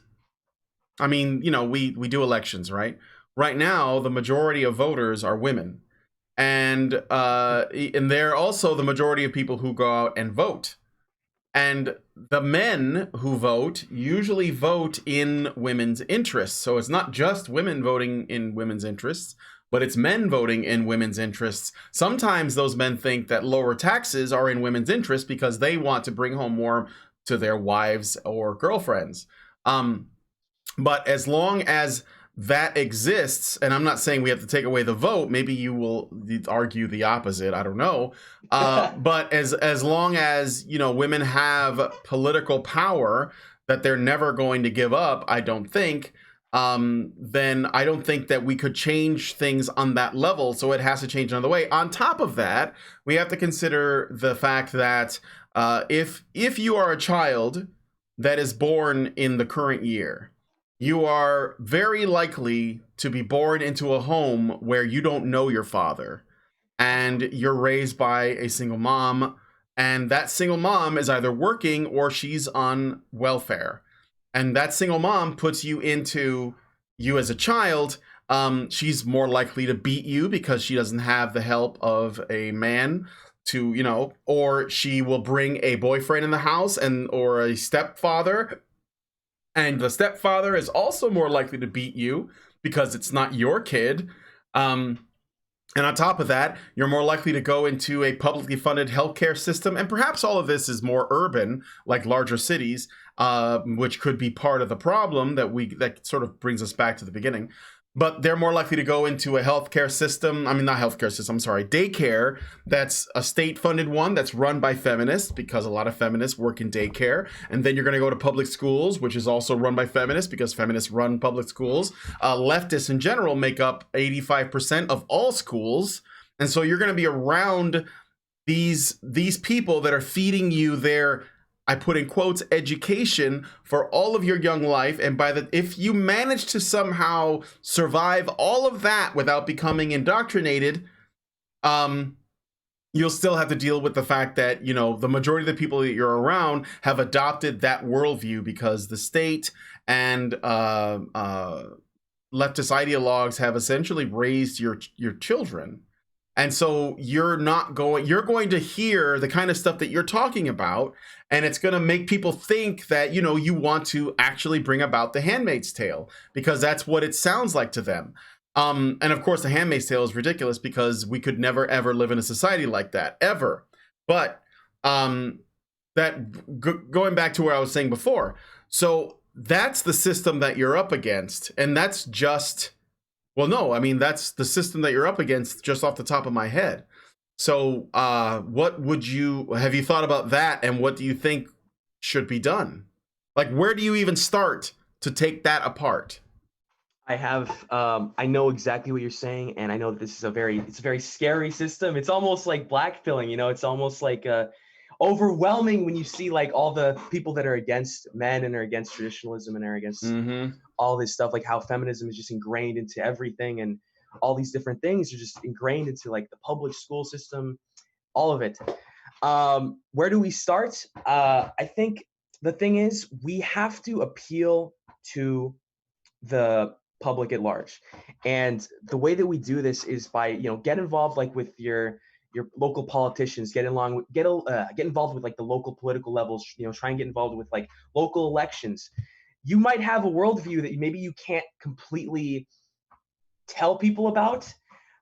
I mean, we do elections, right? Right now, the majority of voters are women, and they're also the majority of people who go out and vote. And the men who vote usually vote in women's interests. So it's not just women voting in women's interests, but it's men voting in women's interests. Sometimes those men think that lower taxes are in women's interests because they want to bring home more to their wives or girlfriends. But as long as that exists, and I'm not saying we have to take away the vote, maybe you will argue the opposite, I don't know, but as long as women have political power that they're never going to give up, I don't think, then I don't think that we could change things on that level. So it has to change another way. On top of that, we have to consider the fact that if you are a child that is born in the current year, you are very likely to be born into a home where you don't know your father, and you're raised by a single mom, and that single mom is either working or she's on welfare. And that single mom puts you into, you as a child, she's more likely to beat you because she doesn't have the help of a man to, you know, or she will bring a boyfriend in the house or a stepfather. And the stepfather is also more likely to beat you because it's not your kid. And on top of that, you're more likely to go into a publicly funded healthcare system. And perhaps all of this is more urban, like larger cities, which could be part of the problem that sort of brings us back to the beginning. But they're more likely to go into a healthcare system. I mean, not healthcare system, I'm sorry, daycare that's a state-funded one that's run by feminists, because a lot of feminists work in daycare. And then you're going to go to public schools, which is also run by feminists because feminists run public schools. Leftists in general make up 85% of all schools. And so you're going to be around these people that are feeding you their, I put in quotes, education for all of your young life. And if you manage to somehow survive all of that without becoming indoctrinated, you'll still have to deal with the fact that, you know, the majority of the people that you're around have adopted that worldview because the state and leftist ideologues have essentially raised your children. And so you're going to hear the kind of stuff that you're talking about, and it's going to make people think that, you know, you want to actually bring about the Handmaid's Tale because that's what it sounds like to them. And of course, the Handmaid's Tale is ridiculous because we could never, ever live in a society like that, ever. But going back to where I was saying before, so that's the system that you're up against. And that's just... Well, no, I mean, that's the system that you're up against just off the top of my head. So have you thought about that, and what do you think should be done? Like, where do you even start to take that apart? I know exactly what you're saying, and I know that this is it's a very scary system. It's almost like blackpilling, you know, it's almost like overwhelming when you see like all the people that are against men and are against traditionalism and are against all this stuff, like how feminism is just ingrained into everything, and all these different things are just ingrained into like the public school system, all of it. Where do we start? I think the thing is we have to appeal to the public at large, and the way that we do this is by, you know, get involved like with your local politicians, get involved with like the local political levels, you know, try and get involved with like local elections. You might have a worldview that maybe you can't completely tell people about,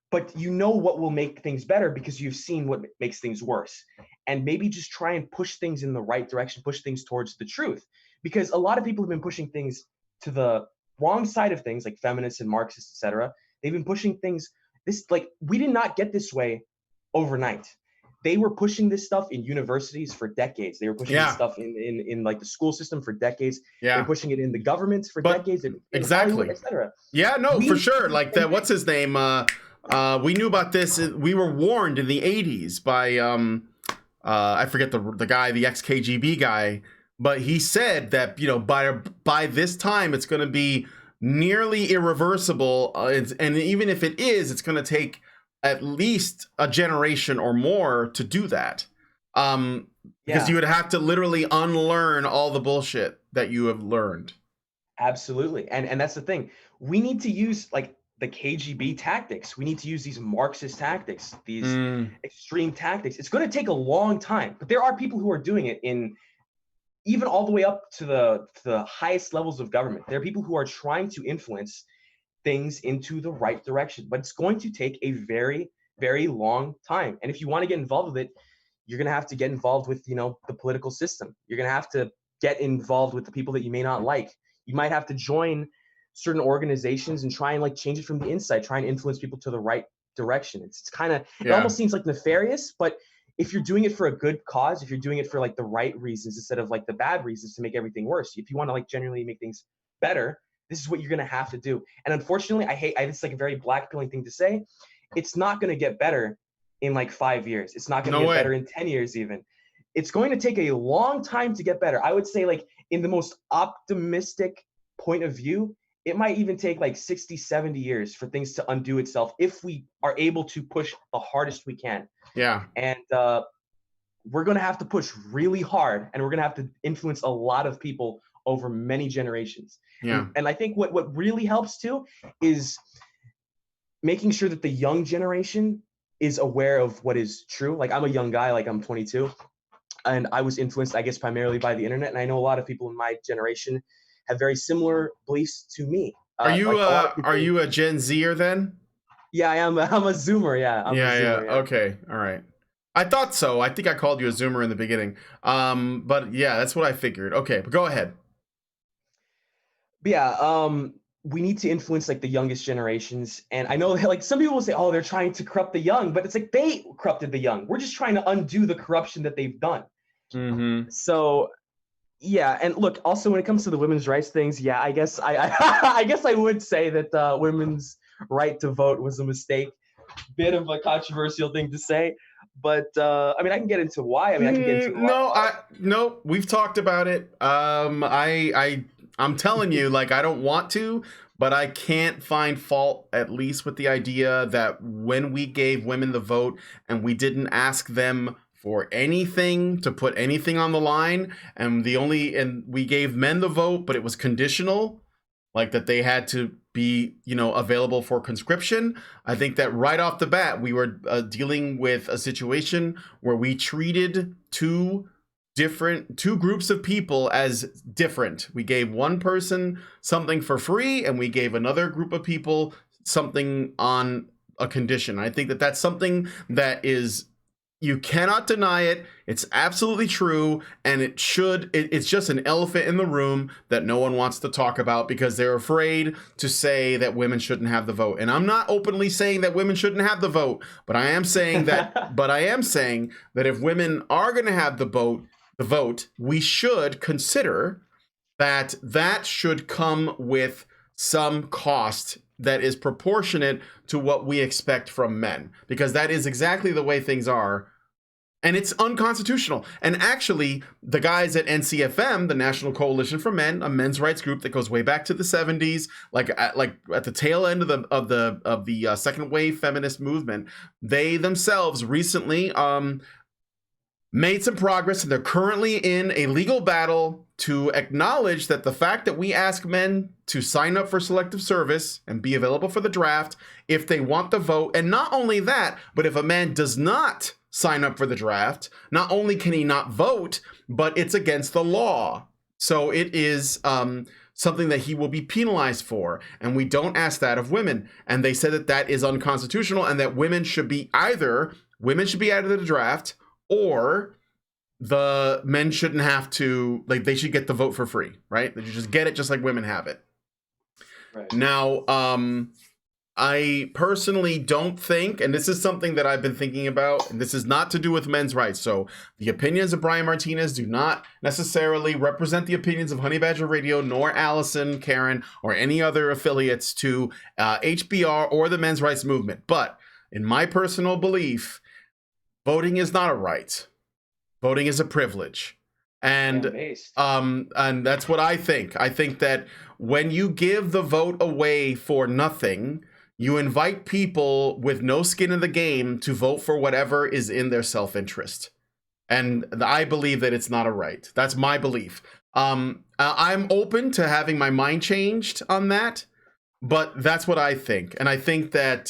but you know what will make things better because you've seen what makes things worse. And maybe just try and push things in the right direction, push things towards the truth. Because a lot of people have been pushing things to the wrong side of things, like feminists and Marxists, etc. They've been pushing things, we did not get this way overnight. They were pushing this stuff in universities for decades. They were pushing this stuff in like the school system for decades. Yeah. They're pushing it in the governments for decades. Exactly. Etc. Yeah, no, for sure. Like that. What's his name? We knew about this. We were warned in the 80s by I forget the guy, the ex-KGB guy, but he said that, you know, by this time it's going to be nearly irreversible, and even if it is, it's going to take at least a generation or more to do that. Because you would have to literally unlearn all the bullshit that you have learned. Absolutely. And that's the thing. We need to use like the KGB tactics. We need to use these Marxist tactics, these extreme tactics. It's going to take a long time, but there are people who are doing it in even all the way up to the highest levels of government. There are people who are trying to influence things into the right direction, but it's going to take a very, very long time. And if you want to get involved with it, you're going to have to get involved with, you know, the political system. You're going to have to get involved with the people that you may not like. You might have to join certain organizations and try and like change it from the inside, try and influence people to the right direction. It's kind of, it almost seems like nefarious, but if you're doing it for a good cause, if you're doing it for like the right reasons instead of like the bad reasons to make everything worse, if you want to like genuinely make things better, this is what you're going to have to do. And unfortunately, it's like a very blackpilling thing to say. It's not going to get better in like 5 years. It's not going to get better in 10 years even. It's going to take a long time to get better. I would say like in the most optimistic point of view, it might even take like 60, 70 years for things to undo itself if we are able to push the hardest we can. Yeah. And we're going to have to push really hard, and we're going to have to influence a lot of people over many generations. Yeah. And I think what really helps too is making sure that the young generation is aware of what is true. Like, I'm a young guy, like I'm 22, and I was influenced, I guess, primarily by the internet. And I know a lot of people in my generation have very similar beliefs to me. Are you like are you a Gen Zer then? Yeah, I am. I'm a Zoomer. Yeah, I'm a Zoomer. Yeah. Okay, all right. I thought so. I think I called you a Zoomer in the beginning. But yeah, that's what I figured. Okay, but go ahead. But yeah, we need to influence like the youngest generations. And I know like some people will say, oh, they're trying to corrupt the young, but it's like they corrupted the young. We're just trying to undo the corruption that they've done. Mm-hmm. So yeah, and look, also when it comes to the women's rights things, yeah, I guess I guess I would say that women's right to vote was a mistake. Bit of a controversial thing to say, but I mean, I can get into why. I mean, I can get into no, we've talked about it. I'm telling you, like, I don't want to, but I can't find fault, at least with the idea that when we gave women the vote and we didn't ask them for anything, to put anything on the line, and we gave men the vote, but it was conditional, like that they had to be, available for conscription. I think that right off the bat, we were dealing with a situation where we treated two groups of people as different. We gave one person something for free, and we gave another group of people something on a condition. I think that that's something that is, you cannot deny it. It's absolutely true, and it's just an elephant in the room that no one wants to talk about because they're afraid to say that women shouldn't have the vote. And I'm not openly saying that women shouldn't have the vote, but I am saying that if women are going to have the vote, we should consider that should come with some cost that is proportionate to what we expect from men, because that is exactly the way things are. And it's unconstitutional. And actually, the guys at NCFM, the National Coalition for Men, a men's rights group that goes way back to the 70s, like at the tail end of the second wave feminist movement, they themselves recently made some progress, and they're currently in a legal battle to acknowledge that the fact that we ask men to sign up for selective service and be available for the draft if they want the vote, and not only that, but if a man does not sign up for the draft, not only can he not vote, but it's against the law. So it is something that he will be penalized for, and we don't ask that of women. And they said that is unconstitutional, and that women should be either out of the draft, or the men shouldn't have to, like, they should get the vote for free, right? They should just get it just like women have it. Right. Now, I personally don't think, and this is something that I've been thinking about, and this is not to do with men's rights. So the opinions of Brian Martinez do not necessarily represent the opinions of Honey Badger Radio, nor Alison, Karen, or any other affiliates to HBR or the men's rights movement. But in my personal belief, voting is not a right. Voting is a privilege. And that's what I think. I think that when you give the vote away for nothing, you invite people with no skin in the game to vote for whatever is in their self-interest. And I believe that it's not a right. That's my belief. I'm open to having my mind changed on that, but that's what I think. And I think that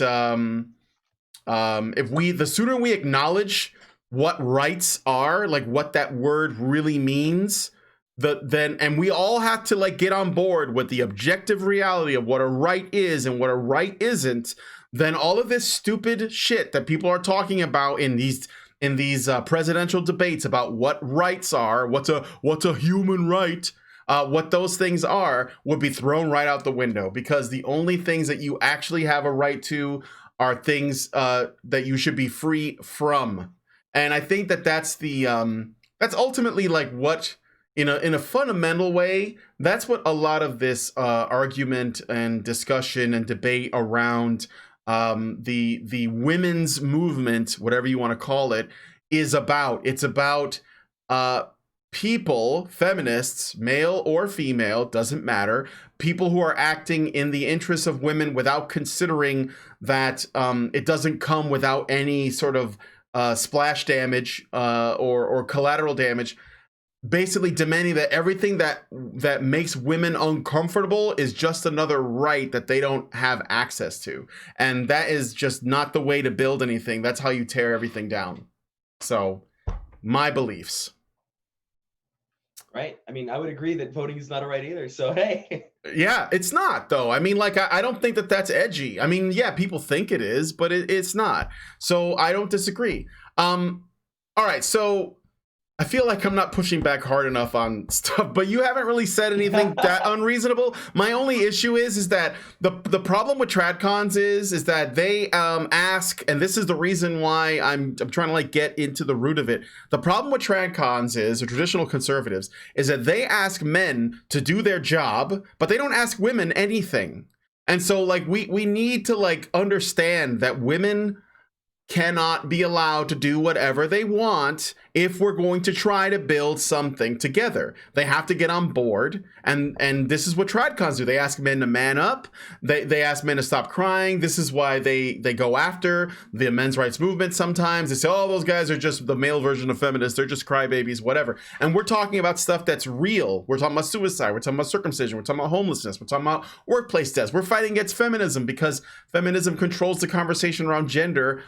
the sooner we acknowledge what rights are, like what that word really means, and we all have to like get on board with the objective reality of what a right is and what a right isn't, then all of this stupid shit that people are talking about in these presidential debates about what rights are, what's a human right, what those things are, would be thrown right out the window, because the only things that you actually have a right to are things that you should be free from. And I think that that's ultimately like what, in a fundamental way, that's what a lot of this argument and discussion and debate around the women's movement, whatever you want to call it, is about. It's about people, feminists, male or female, doesn't matter, people who are acting in the interests of women without considering that it doesn't come without any sort of splash damage or collateral damage, basically demanding that everything that makes women uncomfortable is just another right that they don't have access to. And that is just not the way to build anything. That's how you tear everything down. So, my beliefs. Right. I mean, I would agree that voting is not a right either. So, hey. Yeah, it's not, though. I mean, like, I don't think that that's edgy. I mean, yeah, people think it is, but it's not. So I don't disagree. All right, so I feel like I'm not pushing back hard enough on stuff, but you haven't really said anything that unreasonable. My only issue is that the problem with tradcons is that they ask, and this is the reason why I'm trying to like get into the root of it. The problem with tradcons is, or traditional conservatives, is that they ask men to do their job, but they don't ask women anything. And so like we need to like understand that women cannot be allowed to do whatever they want if we're going to try to build something together. They have to get on board, and this is what tradcons do. They ask men to man up. They ask men to stop crying. This is why they go after the men's rights movement sometimes. They say, oh, those guys are just the male version of feminists. They're just crybabies, whatever. And we're talking about stuff that's real. We're talking about suicide. We're talking about circumcision. We're talking about homelessness. We're talking about workplace deaths. We're fighting against feminism because feminism controls the conversation around gender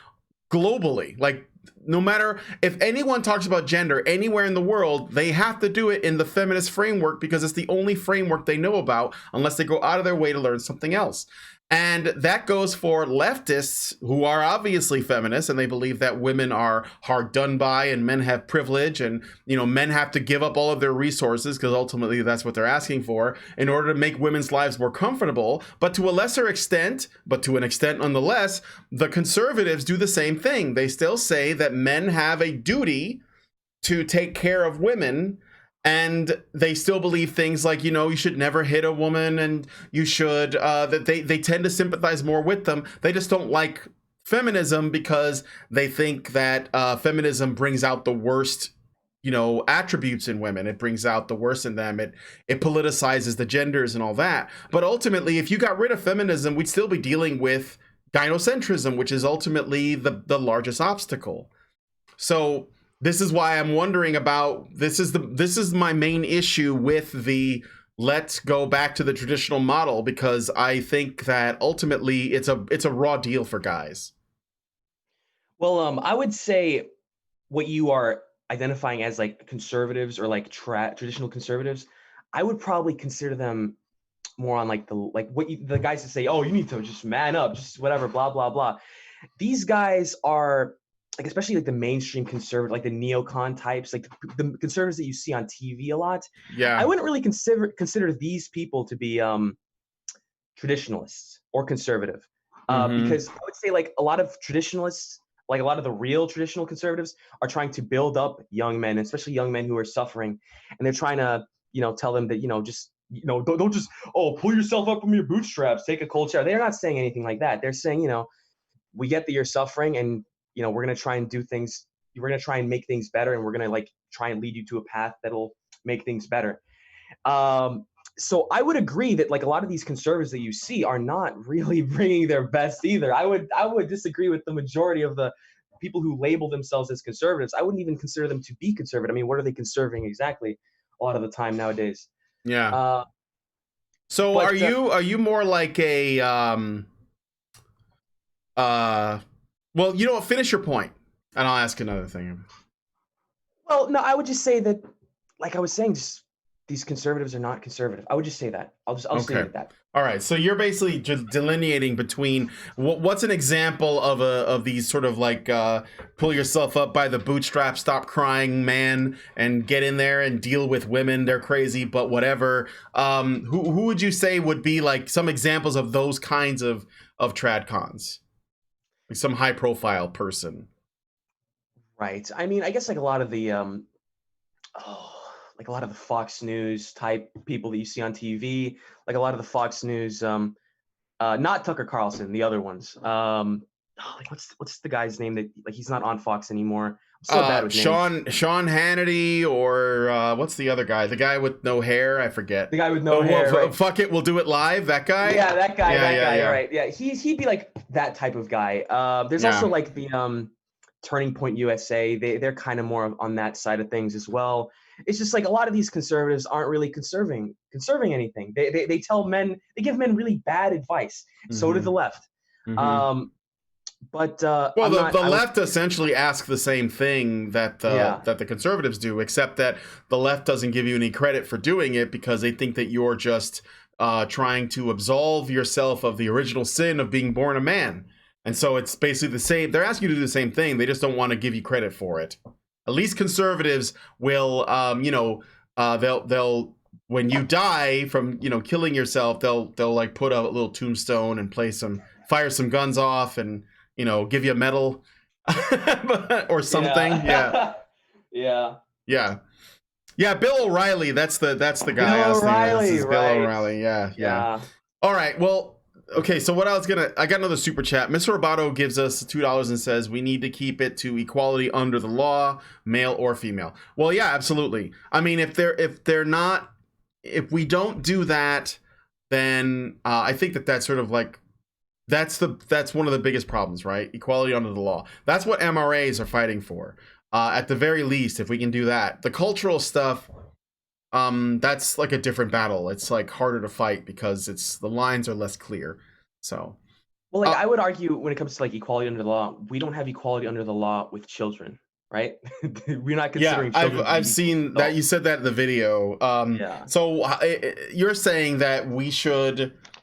globally. Like, no matter if anyone talks about gender anywhere in the world, they have to do it in the feminist framework because it's the only framework they know about, unless they go out of their way to learn something else. And that goes for leftists who are obviously feminists, and they believe that women are hard done by and men have privilege, and men have to give up all of their resources because ultimately that's what they're asking for in order to make women's lives more comfortable. But to a lesser extent, but to an extent nonetheless, the conservatives do the same thing. They still say that men have a duty to take care of women. And they still believe things like, you should never hit a woman, and you should, that they tend to sympathize more with them. They just don't like feminism because they think that feminism brings out the worst, attributes in women. It brings out the worst in them. It politicizes the genders and all that. But ultimately, if you got rid of feminism, we'd still be dealing with gynocentrism, which is ultimately the largest obstacle. So this is why I'm wondering about this is my main issue with the let's go back to the traditional model, because I think that ultimately it's a raw deal for guys. Well, I would say what you are identifying as like conservatives or like traditional conservatives, I would probably consider them more on like the guys that say, oh, you need to just man up, just whatever, blah blah blah. These guys are like, especially like the mainstream conservative, like the neocon types, like the conservatives that you see on TV a lot. Yeah, I wouldn't really consider these people to be traditionalists or conservative, because I would say like a lot of traditionalists, like a lot of the real traditional conservatives, are trying to build up young men, especially young men who are suffering, and they're trying to tell them that just don't just pull yourself up from your bootstraps, take a cold shower. They're not saying anything like that. They're saying we get that you're suffering, and we're going to try and do things. We're going to try and make things better. And we're going to like try and lead you to a path that'll make things better. So I would agree that like a lot of these conservatives that you see are not really bringing their best either. I would disagree with the majority of the people who label themselves as conservatives. I wouldn't even consider them to be conservative. I mean, what are they conserving exactly a lot of the time nowadays? Yeah. So are you more like a well, finish your point, and I'll ask another thing. Well, no, I would just say that, like I was saying, just these conservatives are not conservative. I would just say that. I'll just leave it at that. All right. So you're basically just delineating between what's an example of these sort of like pull yourself up by the bootstraps, stop crying, man, and get in there and deal with women. They're crazy, but whatever. Who would you say would be like some examples of those kinds of tradcons? Like some high profile person. Right. I mean, I guess like a lot of the like a lot of the Fox News type people that you see on TV, like a lot of the Fox News, not Tucker Carlson, the other ones. Like what's the guy's name that like he's not on Fox anymore? I'm so bad with names. Sean Hannity, or what's the other guy? The guy with no hair, I forget. The guy with no hair. Right? Fuck it, we'll do it live. That guy. Yeah, that guy. Yeah. Right. Yeah, he'd be like that type of guy. There's also like the Turning Point USA, they're kind of more on that side of things as well. It's just like a lot of these conservatives aren't really conserving anything. They tell men, they give men really bad advice. So did the left. But well, the left essentially asks the same thing that the conservatives do, except that the left doesn't give you any credit for doing it because they think that you're just trying to absolve yourself of the original sin of being born a man. And so it's basically the same. They're asking you to do the same thing. They just don't want to give you credit for it. At least conservatives will, they'll when you die from killing yourself, they'll like put a little tombstone and fire some guns off and give you a medal or something. Yeah. Bill O'Reilly. That's the guy. Bill O'Reilly, Bill O'Reilly. Yeah. All right. Well. Okay, so I got another super chat. Mr. Roboto gives us $2 and says we need to keep it to equality under the law, male or female. Well, yeah, absolutely. I mean, if we don't do that, then I think that's sort of like that's one of the biggest problems, right? Equality under the law. That's what MRAs are fighting for. At the very least, if we can do that, the cultural stuff. That's like a different battle. It's like harder to fight because the lines are less clear. So, well, like I would argue when it comes to like equality under the law, we don't have equality under the law with children, right? We're not considering children. I've seen that. You said that in the video. So you're saying that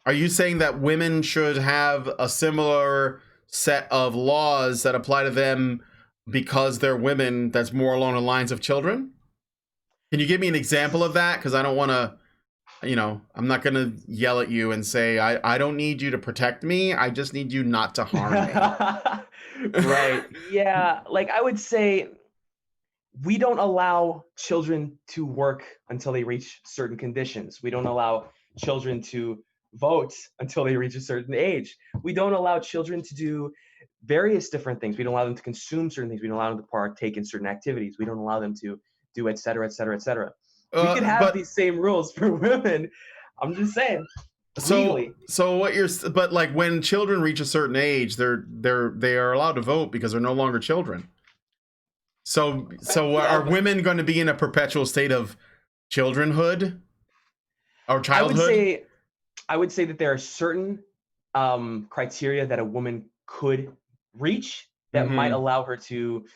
are you saying that women should have a similar set of laws that apply to them because they're women that's more along the lines of children? Can you give me an example of that? Because I don't want to, I'm not going to yell at you and say, I don't need you to protect me. I just need you not to harm me. Right. Yeah. Like I would say we don't allow children to work until they reach certain conditions. We don't allow children to vote until they reach a certain age. We don't allow children to do various different things. We don't allow them to consume certain things. We don't allow them to partake in certain activities. We don't allow them to do et cetera, et cetera, et cetera. We could have these same rules for women. I'm just saying. Legally. But like when children reach a certain age, they are allowed to vote because they're no longer children. So are women going to be in a perpetual state of childrenhood or childhood? I would say that there are certain criteria that a woman could reach that might allow her to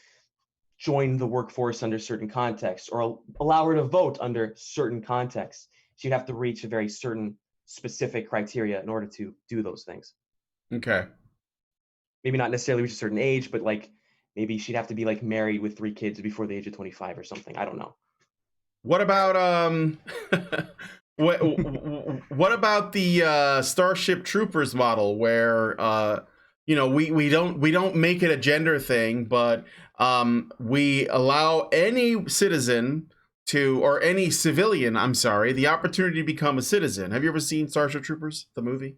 join the workforce under certain contexts or allow her to vote under certain contexts. She'd have to reach a very certain specific criteria in order to do those things. Okay. Maybe not necessarily reach a certain age, but like maybe she'd have to be like married with 3 kids before the age of 25 or something. I don't know. What about what about the Starship Troopers model where we don't make it a gender thing, but we allow any citizen or any civilian, the opportunity to become a citizen. Have you ever seen Starship Troopers, the movie?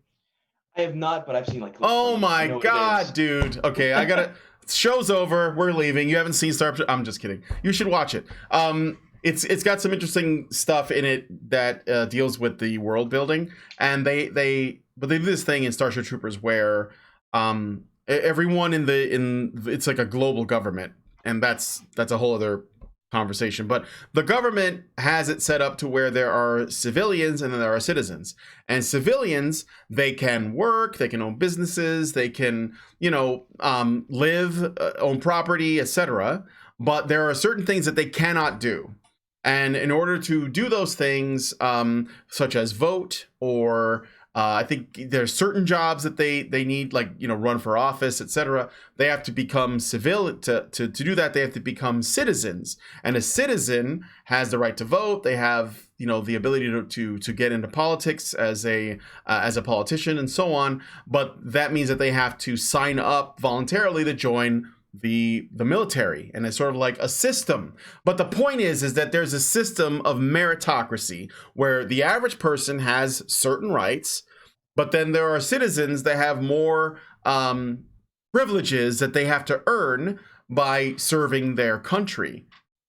I have not, but I've seen like. Oh my God, dude. Okay, I gotta. Show's over. We're leaving. You haven't seen Starship. I'm just kidding. You should watch it. It's got some interesting stuff in it that deals with the world building, and they do this thing in Starship Troopers where everyone it's like a global government, and that's a whole other conversation. But the government has it set up to where there are civilians and then there are citizens. And civilians, they can work, they can own businesses, they can live, own property, etc. But there are certain things that they cannot do. And in order to do those things, such as vote or I think there's certain jobs that they need, like, run for office, etc. They have to become civil to do that. They have to become citizens, and a citizen has the right to vote. They have, the ability to get into politics as a politician and so on. But that means that they have to sign up voluntarily to join the military, and it's sort of like a system. But the point is that there's a system of meritocracy where the average person has certain rights, but then there are citizens that have more privileges that they have to earn by serving their country.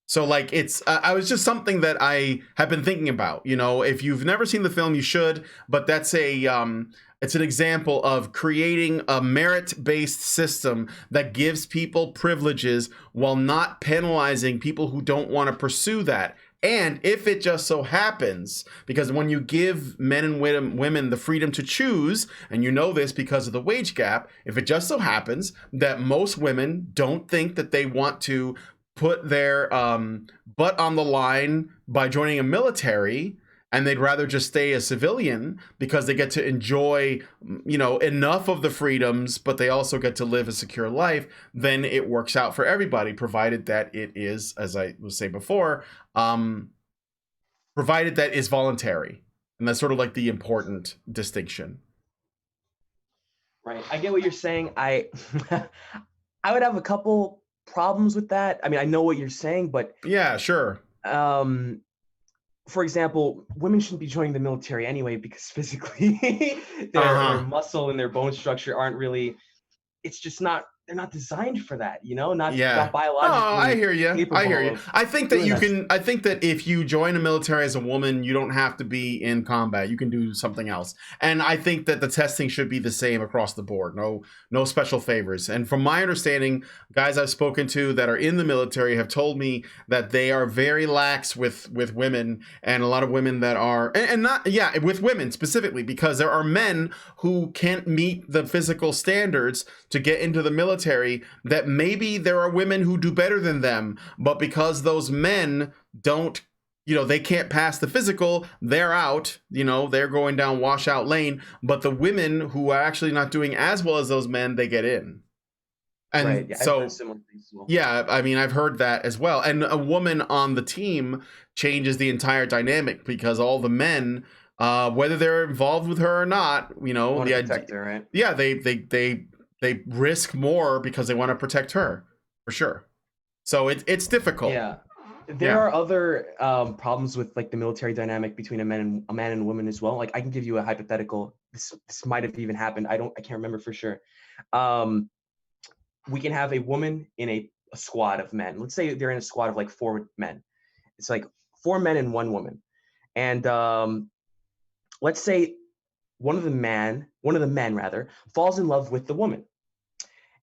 So like I was just something that I have been thinking about. If you've never seen the film, you should. But that's It's an example of creating a merit-based system that gives people privileges while not penalizing people who don't want to pursue that. And if it just so happens, because when you give men and women the freedom to choose, and you know this because of the wage gap, if it just so happens that most women don't think that they want to put their butt on the line by joining a military, and they'd rather just stay a civilian because they get to enjoy, enough of the freedoms, but they also get to live a secure life, then it works out for everybody, provided that it is, as I was saying before, provided that is voluntary. And that's sort of like the important distinction. Right. I get what you're saying. I would have a couple problems with that. I mean, I know what you're saying, but yeah, sure. For example, women shouldn't be joining the military anyway because physically their muscle and their bone structure aren't really, it's just not, they're not designed for that, not biologically. Oh, I hear you. I think that I think that if you join a military as a woman, you don't have to be in combat. You can do something else. And I think that the testing should be the same across the board. No special favors. And from my understanding, guys I've spoken to that are in the military have told me that they are very lax with women, and a lot of women that are, with women specifically, because there are men who can't meet the physical standards to get into the military, that maybe there are women who do better than them, but because those men don't, they can't pass the physical, they're out, they're going down washout lane, but the women who are actually not doing as well as those men, they get in. And right. Yeah, so, I've heard similar things as well. Yeah, I mean, I've heard that as well. And a woman on the team changes the entire dynamic because all the men, whether they're involved with her or not, Want to protect her, right? Yeah, they risk more because they want to protect her, for sure. So it's difficult. Yeah, there are other problems with like the military dynamic between a man and a woman as well. Like I can give you a hypothetical. This might have even happened. I can't remember for sure. We can have a woman in a squad of men. Let's say they're in a squad of like 4 men. It's like 4 men and 1 woman. And let's say one of the men falls in love with the woman.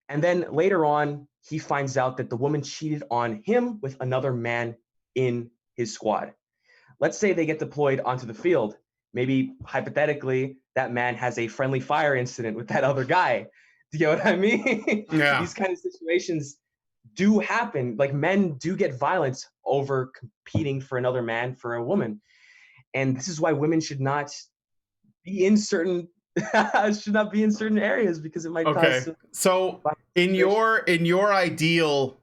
And then later on, he finds out that the woman cheated on him with another man in his squad. Let's say they get deployed onto the field. Maybe hypothetically, that man has a friendly fire incident with that other guy. Do you know what I mean? Yeah. These kind of situations do happen. Like men do get violence over competing for another man for a woman. And this is why women should not be in certain areas because it might cause so in your ideal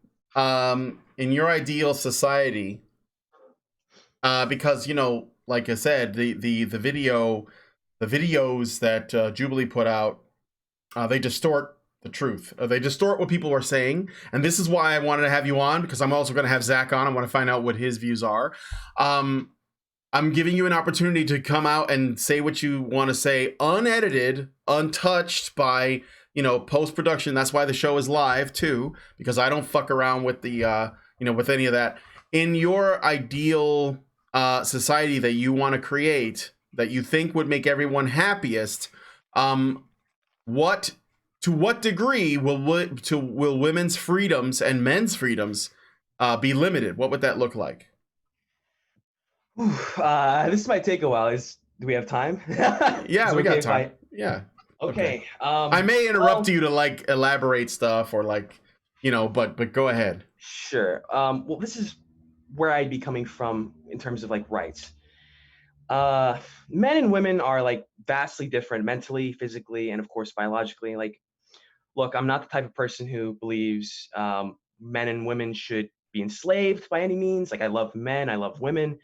society, because like I said, the videos that Jubilee put out, they distort the truth. They distort what people are saying, and this is why I wanted to have you on, because I'm also going to have Zach on. I want to find out what his views are. I'm giving you an opportunity to come out and say what you want to say, unedited, untouched by, post-production. That's why the show is live too, because I don't fuck around with the, with any of that. In your ideal society that you want to create, that you think would make everyone happiest, to what degree will women's freedoms and men's freedoms be limited? What would that look like? This might take a while. Do we have time? Yeah, we got time. Yeah. Okay. I may interrupt you to like elaborate stuff or like, but go ahead. Sure. Well, this is where I'd be coming from in terms of like rights. Men and women are like vastly different mentally, physically, and of course biologically. Like, look, I'm not the type of person who believes men and women should be enslaved by any means. Like, I love men, I love women.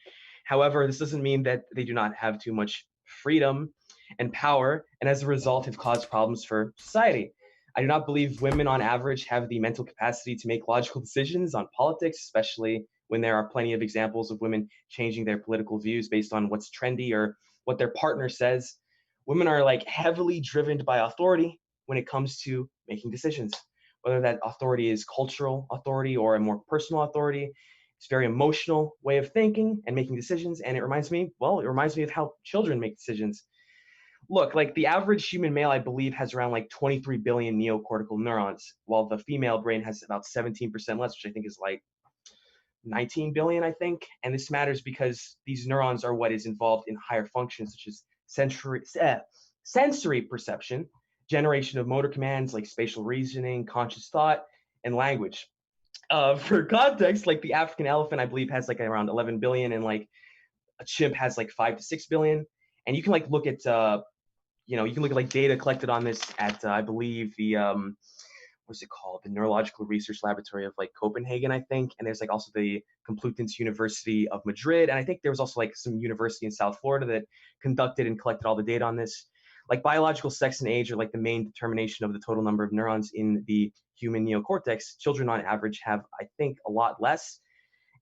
However, this doesn't mean that they do not have too much freedom and power, and as a result have caused problems for society. I do not believe women on average have the mental capacity to make logical decisions on politics, especially when there are plenty of examples of women changing their political views based on what's trendy or what their partner says. Women are like heavily driven by authority when it comes to making decisions, whether that authority is cultural authority or a more personal authority. It's a very emotional way of thinking and making decisions. And it reminds me of how children make decisions. look, like the average human male, I believe, has around like 23 billion neocortical neurons, while the female brain has about 17% less, which I think is like 19 billion, I think. And this matters because these neurons are what is involved in higher functions such as sensory perception, generation of motor commands like spatial reasoning, conscious thought, and language. For context, like the African elephant, I believe, has like around 11 billion, and like a chimp has like 5 to 6 billion. And you can like look at, you can look at like data collected on this at, I believe, the what's it called? The Neurological Research Laboratory of like Copenhagen, I think. And there's like also the Complutense University of Madrid. And I think there was also like some university in South Florida that conducted and collected all the data on this. Like biological sex and age are like the main determination of the total number of neurons in the human neocortex. Children on average have, I think, a lot less.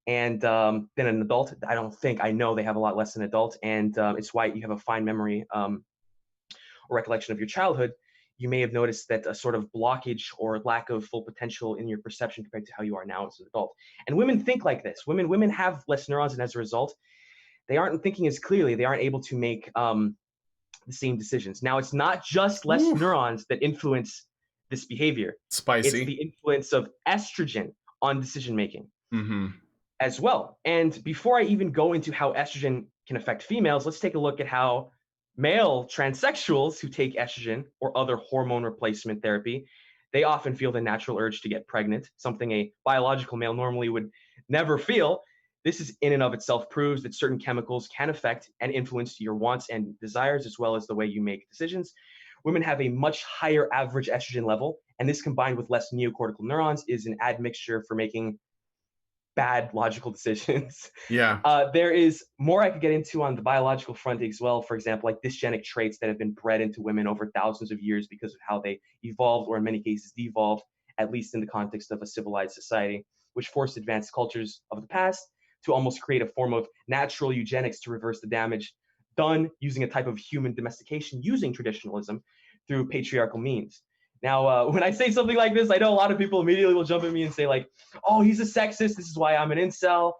And than an adult. I know they have a lot less than an adult. And it's why you have a fine memory or recollection of your childhood. You may have noticed that a sort of blockage or lack of full potential in your perception compared to how you are now as an adult. And women think like this. Women have less neurons, and as a result, they aren't thinking as clearly. They aren't able to make the same decisions. Now, it's not just less neurons that influence this behavior. Spicy. It's the influence of estrogen on decision making as well. And before I even go into how estrogen can affect females, let's take a look at how male transsexuals who take estrogen or other hormone replacement therapy, they often feel the natural urge to get pregnant, something a biological male normally would never feel. This is in and of itself proves that certain chemicals can affect and influence your wants and desires, as well as the way you make decisions. Women have a much higher average estrogen level, and this combined with less neocortical neurons is an admixture for making bad logical decisions. Yeah. There is more I could get into on the biological front as well. For example, like dysgenic traits that have been bred into women over thousands of years because of how they evolved, or in many cases devolved, at least in the context of a civilized society, which forced advanced cultures of the past to almost create a form of natural eugenics to reverse the damage done using a type of human domestication using traditionalism through patriarchal means. Now, when I say something like this, I know a lot of people immediately will jump at me and say like, oh, he's a sexist. This is why I'm an incel.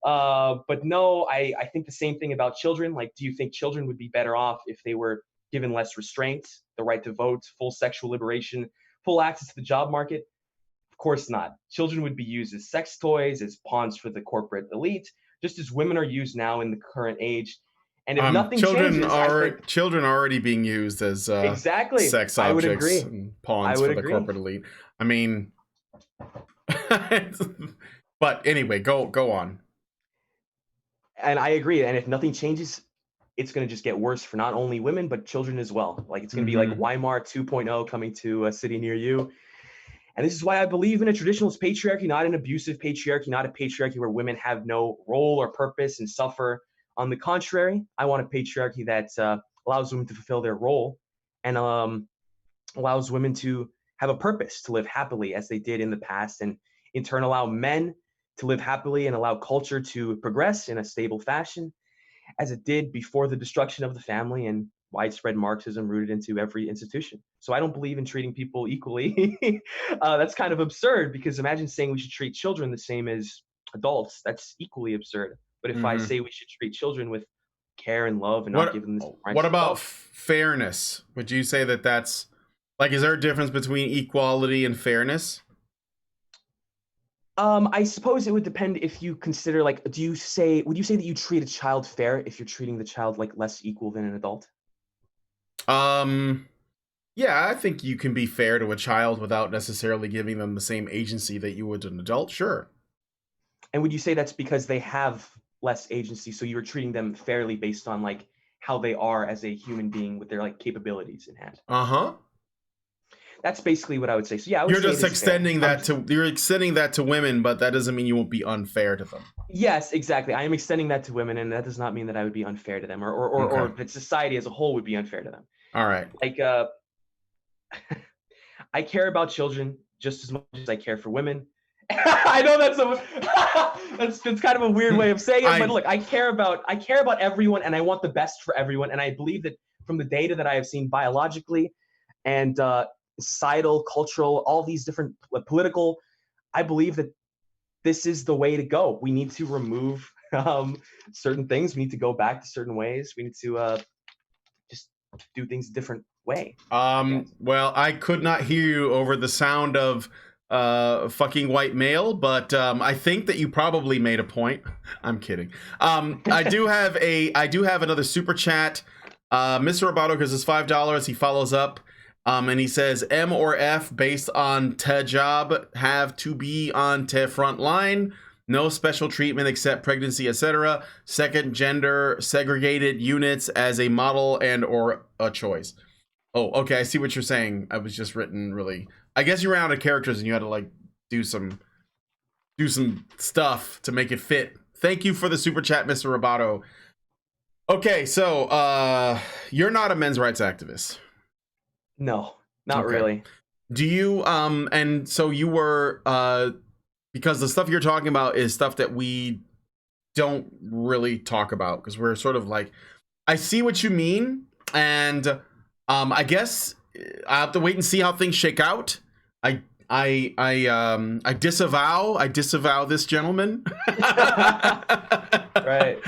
But no, I think the same thing about children. Like, do you think children would be better off if they were given less restraint, the right to vote, full sexual liberation, full access to the job market? Of course not. Children would be used as sex toys, as pawns for the corporate elite, just as women are used now in the current age. And if nothing changes, children are already being used as exactly sex I would objects agree. and pawns for the corporate elite. I mean, but anyway, go on. And I agree. And if nothing changes, it's going to just get worse for not only women but children as well. Like it's going to be like Weimar 2.0 coming to a city near you. And this is why I believe in a traditionalist patriarchy, not an abusive patriarchy, not a patriarchy where women have no role or purpose and suffer. On the contrary, I want a patriarchy that allows women to fulfill their role and allows women to have a purpose, to live happily as they did in the past, and in turn allow men to live happily and allow culture to progress in a stable fashion as it did before the destruction of the family and widespread Marxism rooted into every institution. So I don't believe in treating people equally. That's kind of absurd, because imagine saying we should treat children the same as adults. That's equally absurd. But if I say we should treat children with care and love and not give them this rights. What about fairness? Would you say that that's like, is there a difference between equality and fairness? I suppose it would depend if you consider, like, would you say that you treat a child fair if you're treating the child like less equal than an adult? Yeah, I think you can be fair to a child without necessarily giving them the same agency that you would an adult. Sure. And would you say that's because they have less agency, so you're treating them fairly based on like how they are as a human being with their like capabilities in hand? That's basically what I would say. So yeah, you're just extending that to women, but that doesn't mean you won't be unfair to them. Yes, exactly. I am extending that to women, and that does not mean that I would be unfair to them, or that society as a whole would be unfair to them. All right. Like, I care about children just as much as I care for women. I know that's kind of a weird way of saying it, but look, I care about everyone, and I want the best for everyone. And I believe that from the data that I have seen biologically and societal, cultural, all these different political, I believe that this is the way to go. We need to remove certain things. We need to go back to certain ways. We need to just do things a different way. Well, I could not hear you over the sound of fucking white male, but I think that you probably made a point. I'm kidding. I do have another super chat. Mr. Roboto gives us $5. He follows up. And he says, M or F based on te job have to be on te front line. No special treatment except pregnancy, etc. Second gender segregated units as a model and or a choice. Oh, okay. I see what you're saying. I was just written really. I guess you ran out of characters and you had to like do some stuff to make it fit. Thank you for the super chat, Mr. Roboto. Okay, so you're not a men's rights activist. No, not really. Do you and so you were because the stuff you're talking about is stuff that we don't really talk about because we're sort of like, I see what you mean, and I guess I have to wait and see how things shake out. I disavow this gentleman. Right.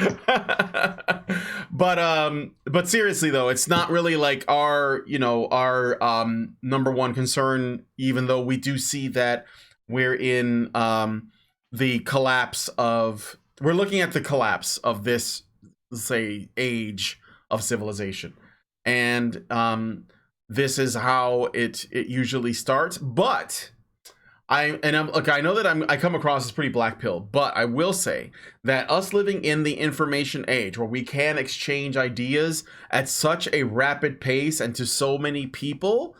But seriously though, it's not really like our number one concern, even though we do see that we're in we're looking at the collapse of this, say, age of civilization. And this is how it usually starts. But I know that I come across as pretty black pill, but I will say that us living in the information age where we can exchange ideas at such a rapid pace and to so many people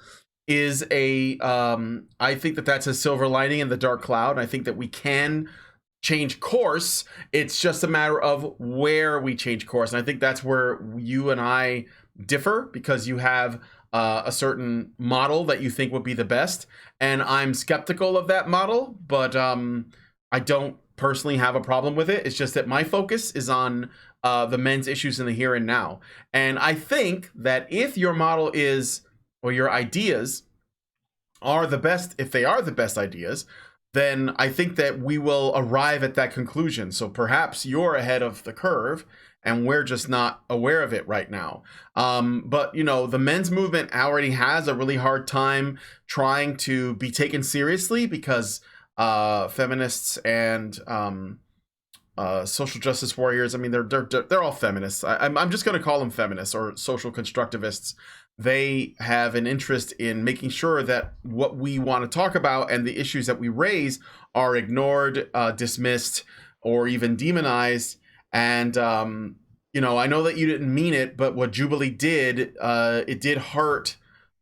is I think that that's a silver lining in the dark cloud. I think that we can change course. It's just a matter of where we change course. And I think that's where you and I differ, because you have a certain model that you think would be the best, and I'm skeptical of that model, but I don't personally have a problem with it. It's just that my focus is on the men's issues in the here and now. And I think that if your model is, or your ideas are the best, if they are the best ideas, then I think that we will arrive at that conclusion. So perhaps you're ahead of the curve and we're just not aware of it right now. But, the men's movement already has a really hard time trying to be taken seriously because feminists and social justice warriors, I mean, they're all feminists. I'm just going to call them feminists or social constructivists. They have an interest in making sure that what we want to talk about and the issues that we raise are ignored, dismissed, or even demonized. And, I know that you didn't mean it, but what Jubilee did, it did hurt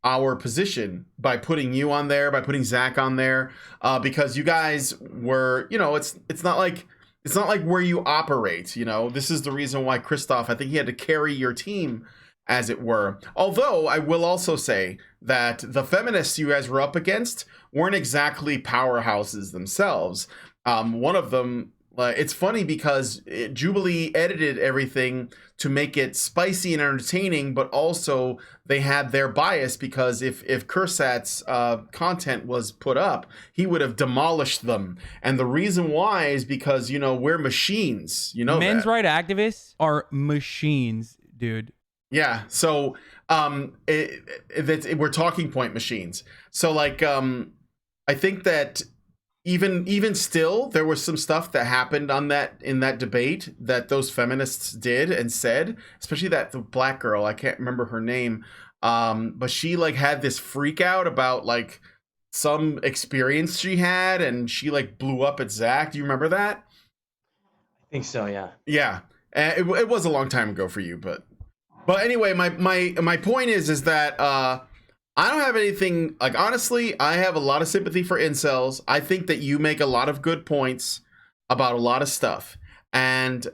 our position by putting you on there, by putting Zach on there, because you guys were, it's not like where you operate, this is the reason why Christoph, I think he had to carry your team, as it were. Although I will also say that the feminists you guys were up against weren't exactly powerhouses themselves. One of them, it's funny because Jubilee edited everything to make it spicy and entertaining, but also they had their bias, because if Kursat's content was put up, he would have demolished them. And the reason why is because, we're machines. Men's rights activists are machines, dude. Yeah, so we're talking point machines. So I think that even still, there was some stuff that happened in that debate that those feminists did and said, especially the black girl, I can't remember her name, but she had this freak out about some experience she had, and she blew up at Zach. Do you remember that? I think so, yeah. Yeah, it was a long time ago for you, but anyway, my point is that I don't have anything, honestly, I have a lot of sympathy for incels. I think that you make a lot of good points about a lot of stuff. And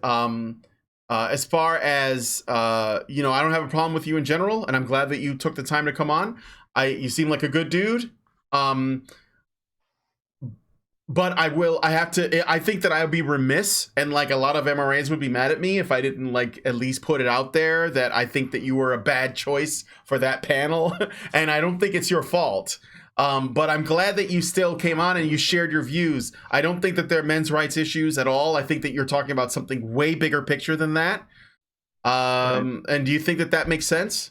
as far as, I don't have a problem with you in general, and I'm glad that you took the time to come on. You seem like a good dude. But I think that I would be remiss, and a lot of MRAs would be mad at me if I didn't at least put it out there that I think that you were a bad choice for that panel. And I don't think it's your fault. But I'm glad that you still came on and you shared your views. I don't think that they're men's rights issues at all. I think that you're talking about something way bigger picture than that. And do you think that makes sense?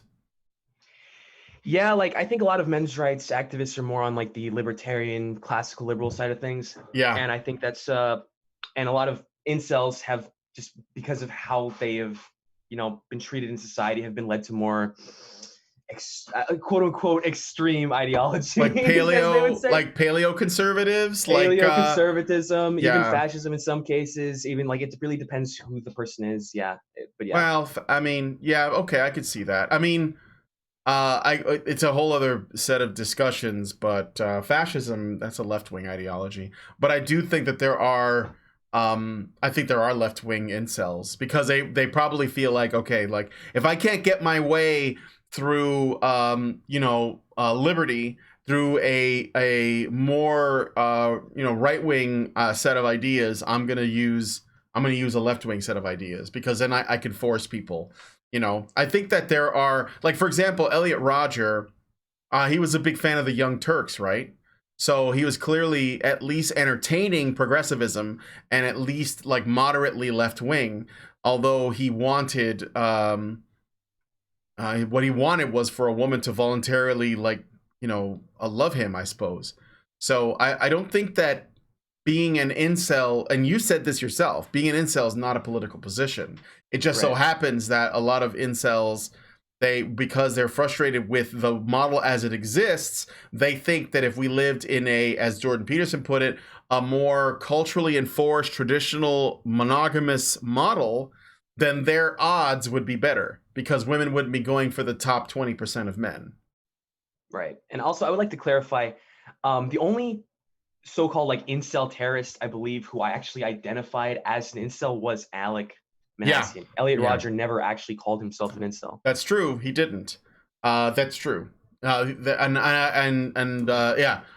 Yeah, like I think a lot of men's rights activists are more on like the libertarian, classical liberal side of things. Yeah. And I think that's and a lot of incels have, just because of how they have, been treated in society, have been led to more quote unquote extreme ideologies, Like as they would say. paleo conservatives, Paleo conservatism, even yeah. fascism in some cases. Even like it really depends who the person is. Yeah, but yeah. Well, I mean, yeah, okay, I could see that. I mean, it's a whole other set of discussions, but fascism, that's a left-wing ideology. But I do think that there are left-wing incels, because they probably feel like, okay, like if I can't get my way through liberty through a more right-wing set of ideas, I'm gonna use a left-wing set of ideas, because then I can force people. I think that there are, like, for example, Elliot Rodger, he was a big fan of the Young Turks, right? So he was clearly at least entertaining progressivism and at least like moderately left-wing, although he wanted, what he wanted was for a woman to voluntarily, like, love him, I suppose. So I don't think that being an incel, and you said this yourself, being an incel is not a political position. It just so happens that a lot of incels, because they're frustrated with the model as it exists, they think that if we lived in a, as Jordan Peterson put it, a more culturally enforced, traditional, monogamous model, then their odds would be better, because women wouldn't be going for the top 20% of men. Right. And also, I would like to clarify, the only so-called like incel terrorist, I believe, who I actually identified as an incel was Alec Manassian. Yeah. Elliot Rodger never actually called himself an incel. That's true. He didn't. That's true. Yeah.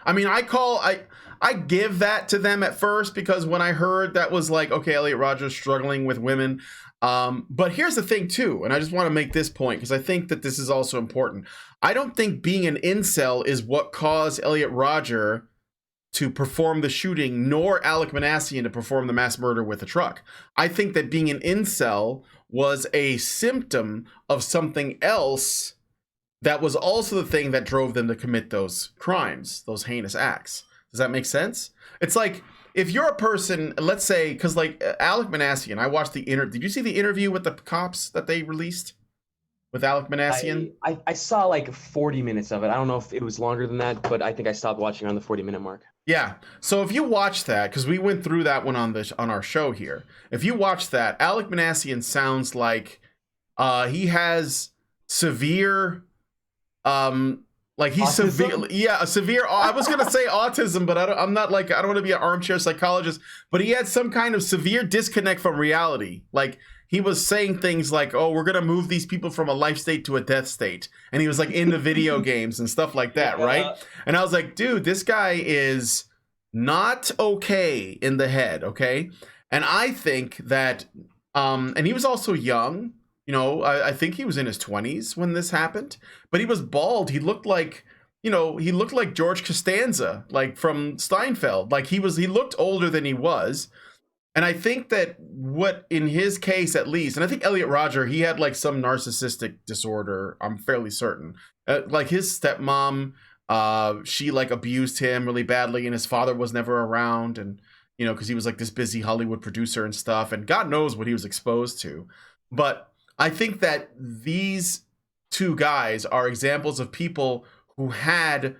I mean, I give that to them at first, because when I heard that was like, okay, Elliot Rodger's struggling with women. But here's the thing too, and I just want to make this point, because I think that this is also important. I don't think being an incel is what caused Elliot Rodger to perform the shooting, nor Alec Manassian to perform the mass murder with a truck. I think that being an incel was a symptom of something else that was also the thing that drove them to commit those crimes, those heinous acts. Does that make sense? It's like, if you're a person, let's say, because like Alec Manassian, I watched did you see the interview with the cops that they released with Alec Manassian? I saw like 40 minutes of it. I don't know if it was longer than that, but I think I stopped watching on the 40-minute mark. Yeah. So if you watch that, because we went through that one on our show here. If you watch that, Alec Manassian sounds like he has severe, like he's autism? a severe. I was gonna say autism, but I'm not like, I don't want to be an armchair psychologist. But he had some kind of severe disconnect from reality. Like, he was saying things like, "Oh, we're gonna move these people from a life state to a death state," and he was like into video games and stuff like that, right? And I was like, "Dude, this guy is not okay in the head, okay?" And I think that, and he was also young. I think he was in his 20s when this happened, but he was bald. He looked like, he looked like George Costanza, like from Steinfeld. Like he looked older than he was. And I think that in his case, at least, and I think Elliot Rodger, he had like some narcissistic disorder, I'm fairly certain. Like his stepmom, she like abused him really badly, and his father was never around. And, because he was like this busy Hollywood producer and stuff, and God knows what he was exposed to. But I think that these two guys are examples of people who had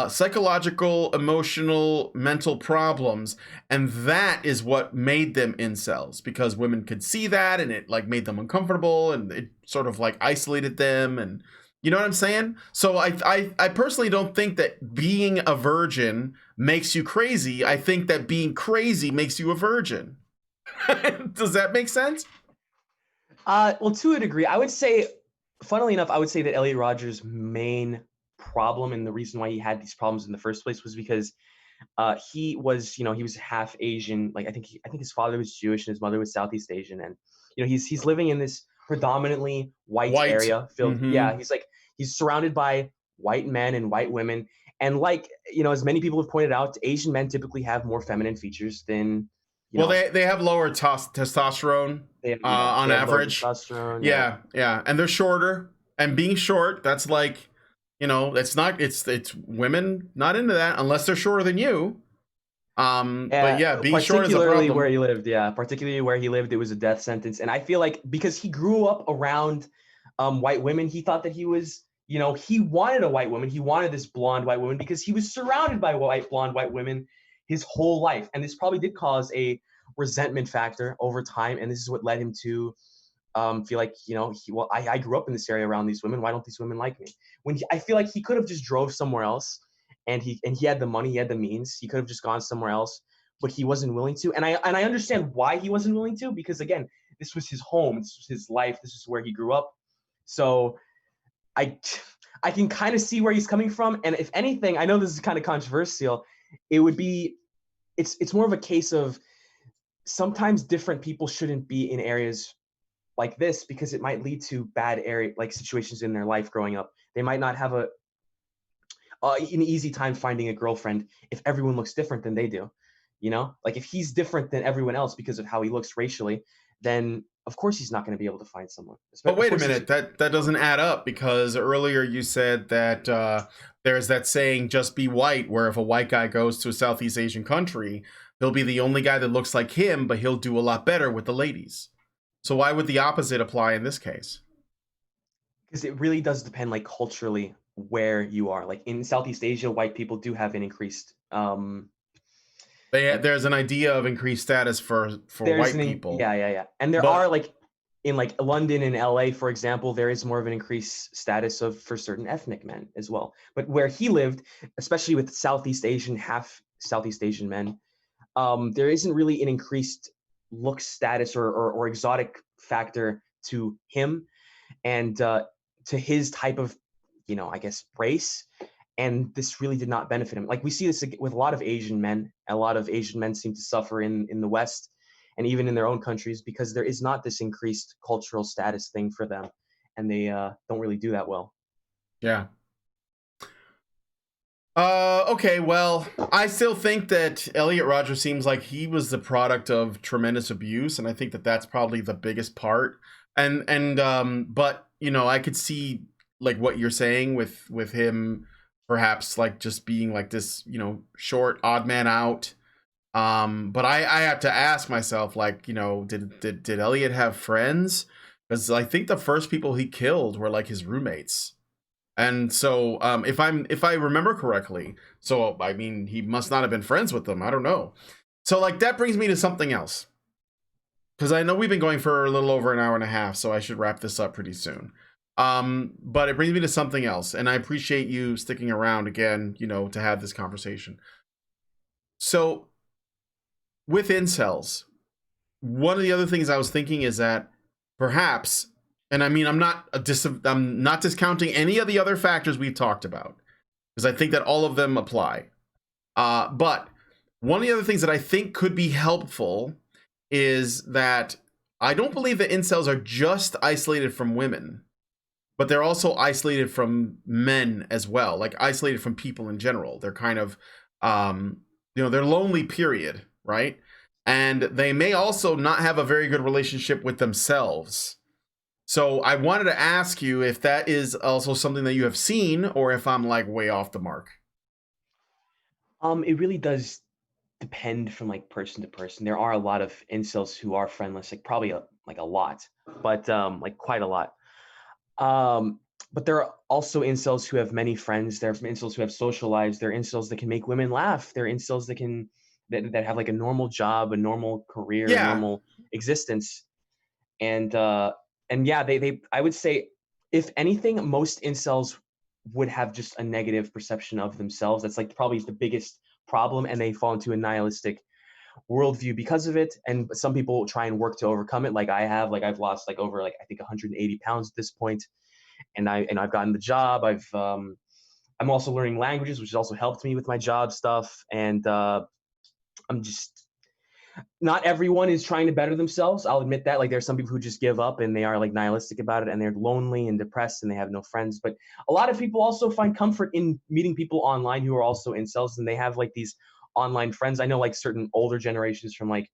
psychological, emotional, mental problems, and that is what made them incels, because women could see that, and it like made them uncomfortable, and it sort of like isolated them, and you know what I'm saying? So I personally don't think that being a virgin makes you crazy. I think that being crazy makes you a virgin. Does that make sense? Well, to a degree, I would say, funnily enough, I would say that Elliot Rodger's main problem, and the reason why he had these problems in the first place, was because he was half Asian. Like I think his father was Jewish and his mother was Southeast Asian, and he's living in this predominantly white area filled. Mm-hmm. Yeah, he's surrounded by white men and white women, and like as many people have pointed out, Asian men typically have more feminine features than. They have lower testosterone on average. Testosterone, yeah, and they're shorter. And being short, that's like, it's women not into that unless they're shorter than you. But yeah, being short is a particularly problem. where he lived. Yeah, particularly where he lived, it was a death sentence. And I feel like because he grew up around white women, he thought that he was, he wanted a white woman. He wanted this blonde white woman because he was surrounded by blonde white women his whole life. And this probably did cause a resentment factor over time. And this is what led him to feel like, I grew up in this area around these women. Why don't these women like me? I feel like he could have just drove somewhere else, and he had the money, he had the means. He could have just gone somewhere else, but he wasn't willing to. And I understand why he wasn't willing to, because again, this was his home, this was his life, this is where he grew up. So I can kind of see where he's coming from. And if anything, I know this is kind of controversial. It would be, it's more of a case of sometimes different people shouldn't be in areas like this because it might lead to bad situations in their life growing up. They might not have an easy time finding a girlfriend if everyone looks different than they do. Like if he's different than everyone else because of how he looks racially, then of course he's not going to be able to find someone. But wait a minute, that doesn't add up, because earlier you said that there's that saying, just be white, where if a white guy goes to a Southeast Asian country, he'll be the only guy that looks like him, but he'll do a lot better with the ladies. So why would the opposite apply in this case? Because it really does depend, like, culturally where you are. Like in Southeast Asia, white people do have an increased there's an idea of increased status for white people. Yeah. And there are, like, in like London and LA, for example, there is more of an increased status for certain ethnic men as well. But where he lived, especially with half Southeast Asian men, there isn't really an increased look status or exotic factor to him and to his type of, I guess, race. And this really did not benefit him. Like we see this with a lot of Asian men. A lot of Asian men seem to suffer in the West and even in their own countries because there is not this increased cultural status thing for them. And they don't really do that well. Yeah. Okay, well, I still think that Elliot Rodger seems like he was the product of tremendous abuse, and I think that that's probably the biggest part. But I could see like what you're saying with him, perhaps like just being like this, short odd man out. But I have to ask myself, like, did Elliot have friends? Because I think the first people he killed were like his roommates. And so, if I remember correctly, so I mean, he must not have been friends with them. I don't know. So, like, that brings me to something else, because I know we've been going for a little over an hour and a half, so I should wrap this up pretty soon. But it brings me to something else, and I appreciate you sticking around again, to have this conversation. So, with incels, one of the other things I was thinking is that perhaps. And I mean, I'm not discounting any of the other factors we've talked about, because I think that all of them apply. But one of the other things that I think could be helpful is that I don't believe that incels are just isolated from women, but they're also isolated from men as well, like isolated from people in general. They're kind of, they're lonely, period, right? And they may also not have a very good relationship with themselves. So I wanted to ask you if that is also something that you have seen, or if I'm like way off the mark. It really does depend from like person to person. There are a lot of incels who are friendless, like probably a lot, but like quite a lot. But there are also incels who have many friends. There are incels who have social lives. There are incels that can make women laugh. There are incels that have like a normal job, a normal career, a normal existence. And yeah, they I would say, if anything, most incels would have just a negative perception of themselves. That's like probably the biggest problem, and they fall into a nihilistic worldview because of it. And some people try and work to overcome it, like I have. Like I've lost like over, like, I think 180 pounds at this point, and I've gotten the job. I'm also learning languages, which has also helped me with my job stuff. And I'm just, not everyone is trying to better themselves. I'll admit that. Like, there's some people who just give up and they are like nihilistic about it, and they're lonely and depressed and they have no friends. But a lot of people also find comfort in meeting people online who are also incels, and they have like these online friends. I know like certain older generations from like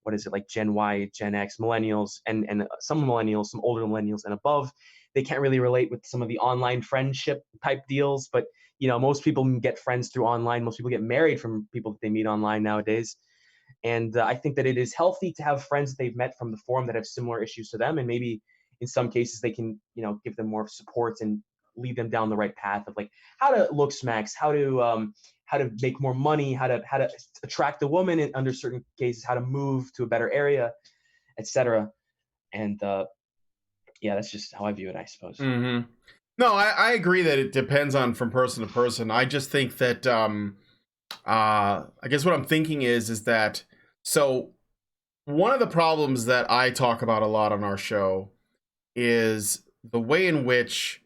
what is it, like Gen Y, Gen X, millennials, and some millennials, some older millennials and above, they can't really relate with some of the online friendship type deals. But most people can get friends through online. Most people get married from people that they meet online nowadays. And I think that it is healthy to have friends that they've met from the forum that have similar issues to them, and maybe in some cases they can give them more support and lead them down the right path of like how to look smacks, how to make more money, how to attract a woman, and under certain cases how to move to a better area, etc. And yeah, that's just how I view it, I suppose. Mm-hmm. No, I agree that it depends on from person to person. I just think that I guess what I'm thinking is that, so one of the problems that I talk about a lot on our show is the way in which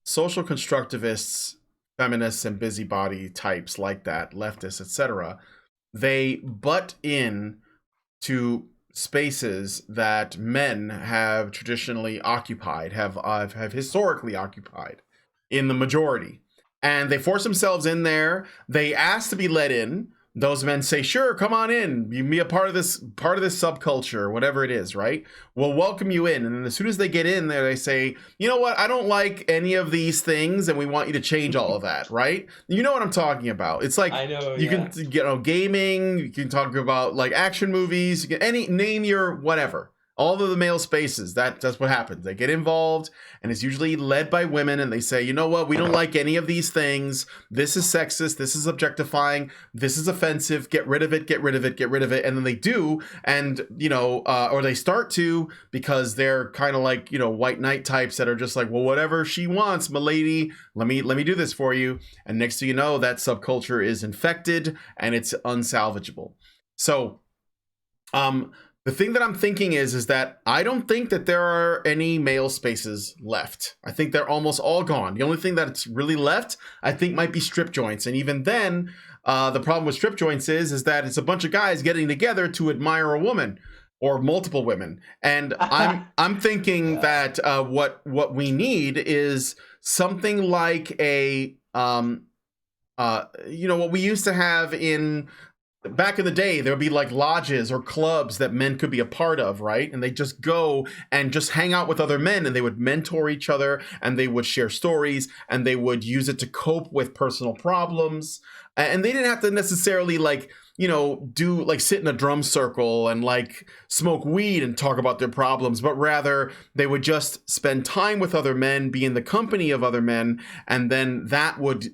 social constructivists, feminists, and busybody types like that, leftists, etc., they butt in to spaces that men have traditionally occupied, have historically occupied in the majority. And they force themselves in there. They ask to be let in. Those men say, sure, come on in. You can be a part of this subculture, whatever it is, right? We'll welcome you in. And then as soon as they get in there, they say, you know what? I don't like any of these things, and we want you to change all of that, right? You know what I'm talking about. It's like, I know, you can, gaming, you can talk about like action movies, you can name your whatever. All of the male spaces, that's what happens. They get involved, and it's usually led by women, and they say, you know what, we don't like any of these things. This is sexist. This is objectifying. This is offensive. Get rid of it. Get rid of it. Get rid of it. And then they do, and, or they start to, because they're kind of like, white knight types that are just like, well, whatever she wants, milady, let me do this for you. And next thing you know, that subculture is infected, and it's unsalvageable. So, the thing that I'm thinking is that I don't think that there are any male spaces left. I think they're almost all gone. The only thing that's really left, I think, might be strip joints. And even then, the problem with strip joints is that it's a bunch of guys getting together to admire a woman or multiple women. And I'm thinking that what we need is something like a what we used to have in. Back in the day, there would be like lodges or clubs that men could be a part of, right? And they just go and just hang out with other men, and they would mentor each other, and they would share stories, and they would use it to cope with personal problems. And they didn't have to necessarily sit in a drum circle and like smoke weed and talk about their problems, but rather they would just spend time with other men, be in the company of other men, and then that would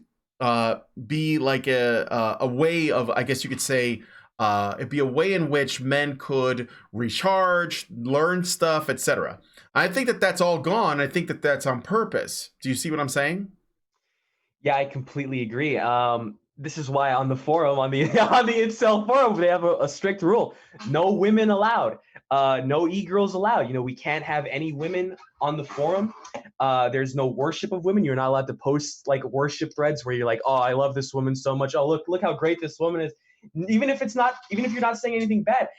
be like a way of, I guess you could say, it'd be a way in which men could recharge, learn stuff, etc. I think that that's all gone. I think that that's on purpose. Do you see what I'm saying? Yeah, I completely agree. This is why on the forum, on the incel forum, they have a strict rule: no women allowed, no e-girls allowed. We can't have any women on the forum. There's no worship of women. You're not allowed to post like worship threads where you're like, oh, I love this woman so much. Oh, look how great this woman is. Even if you're not saying anything bad,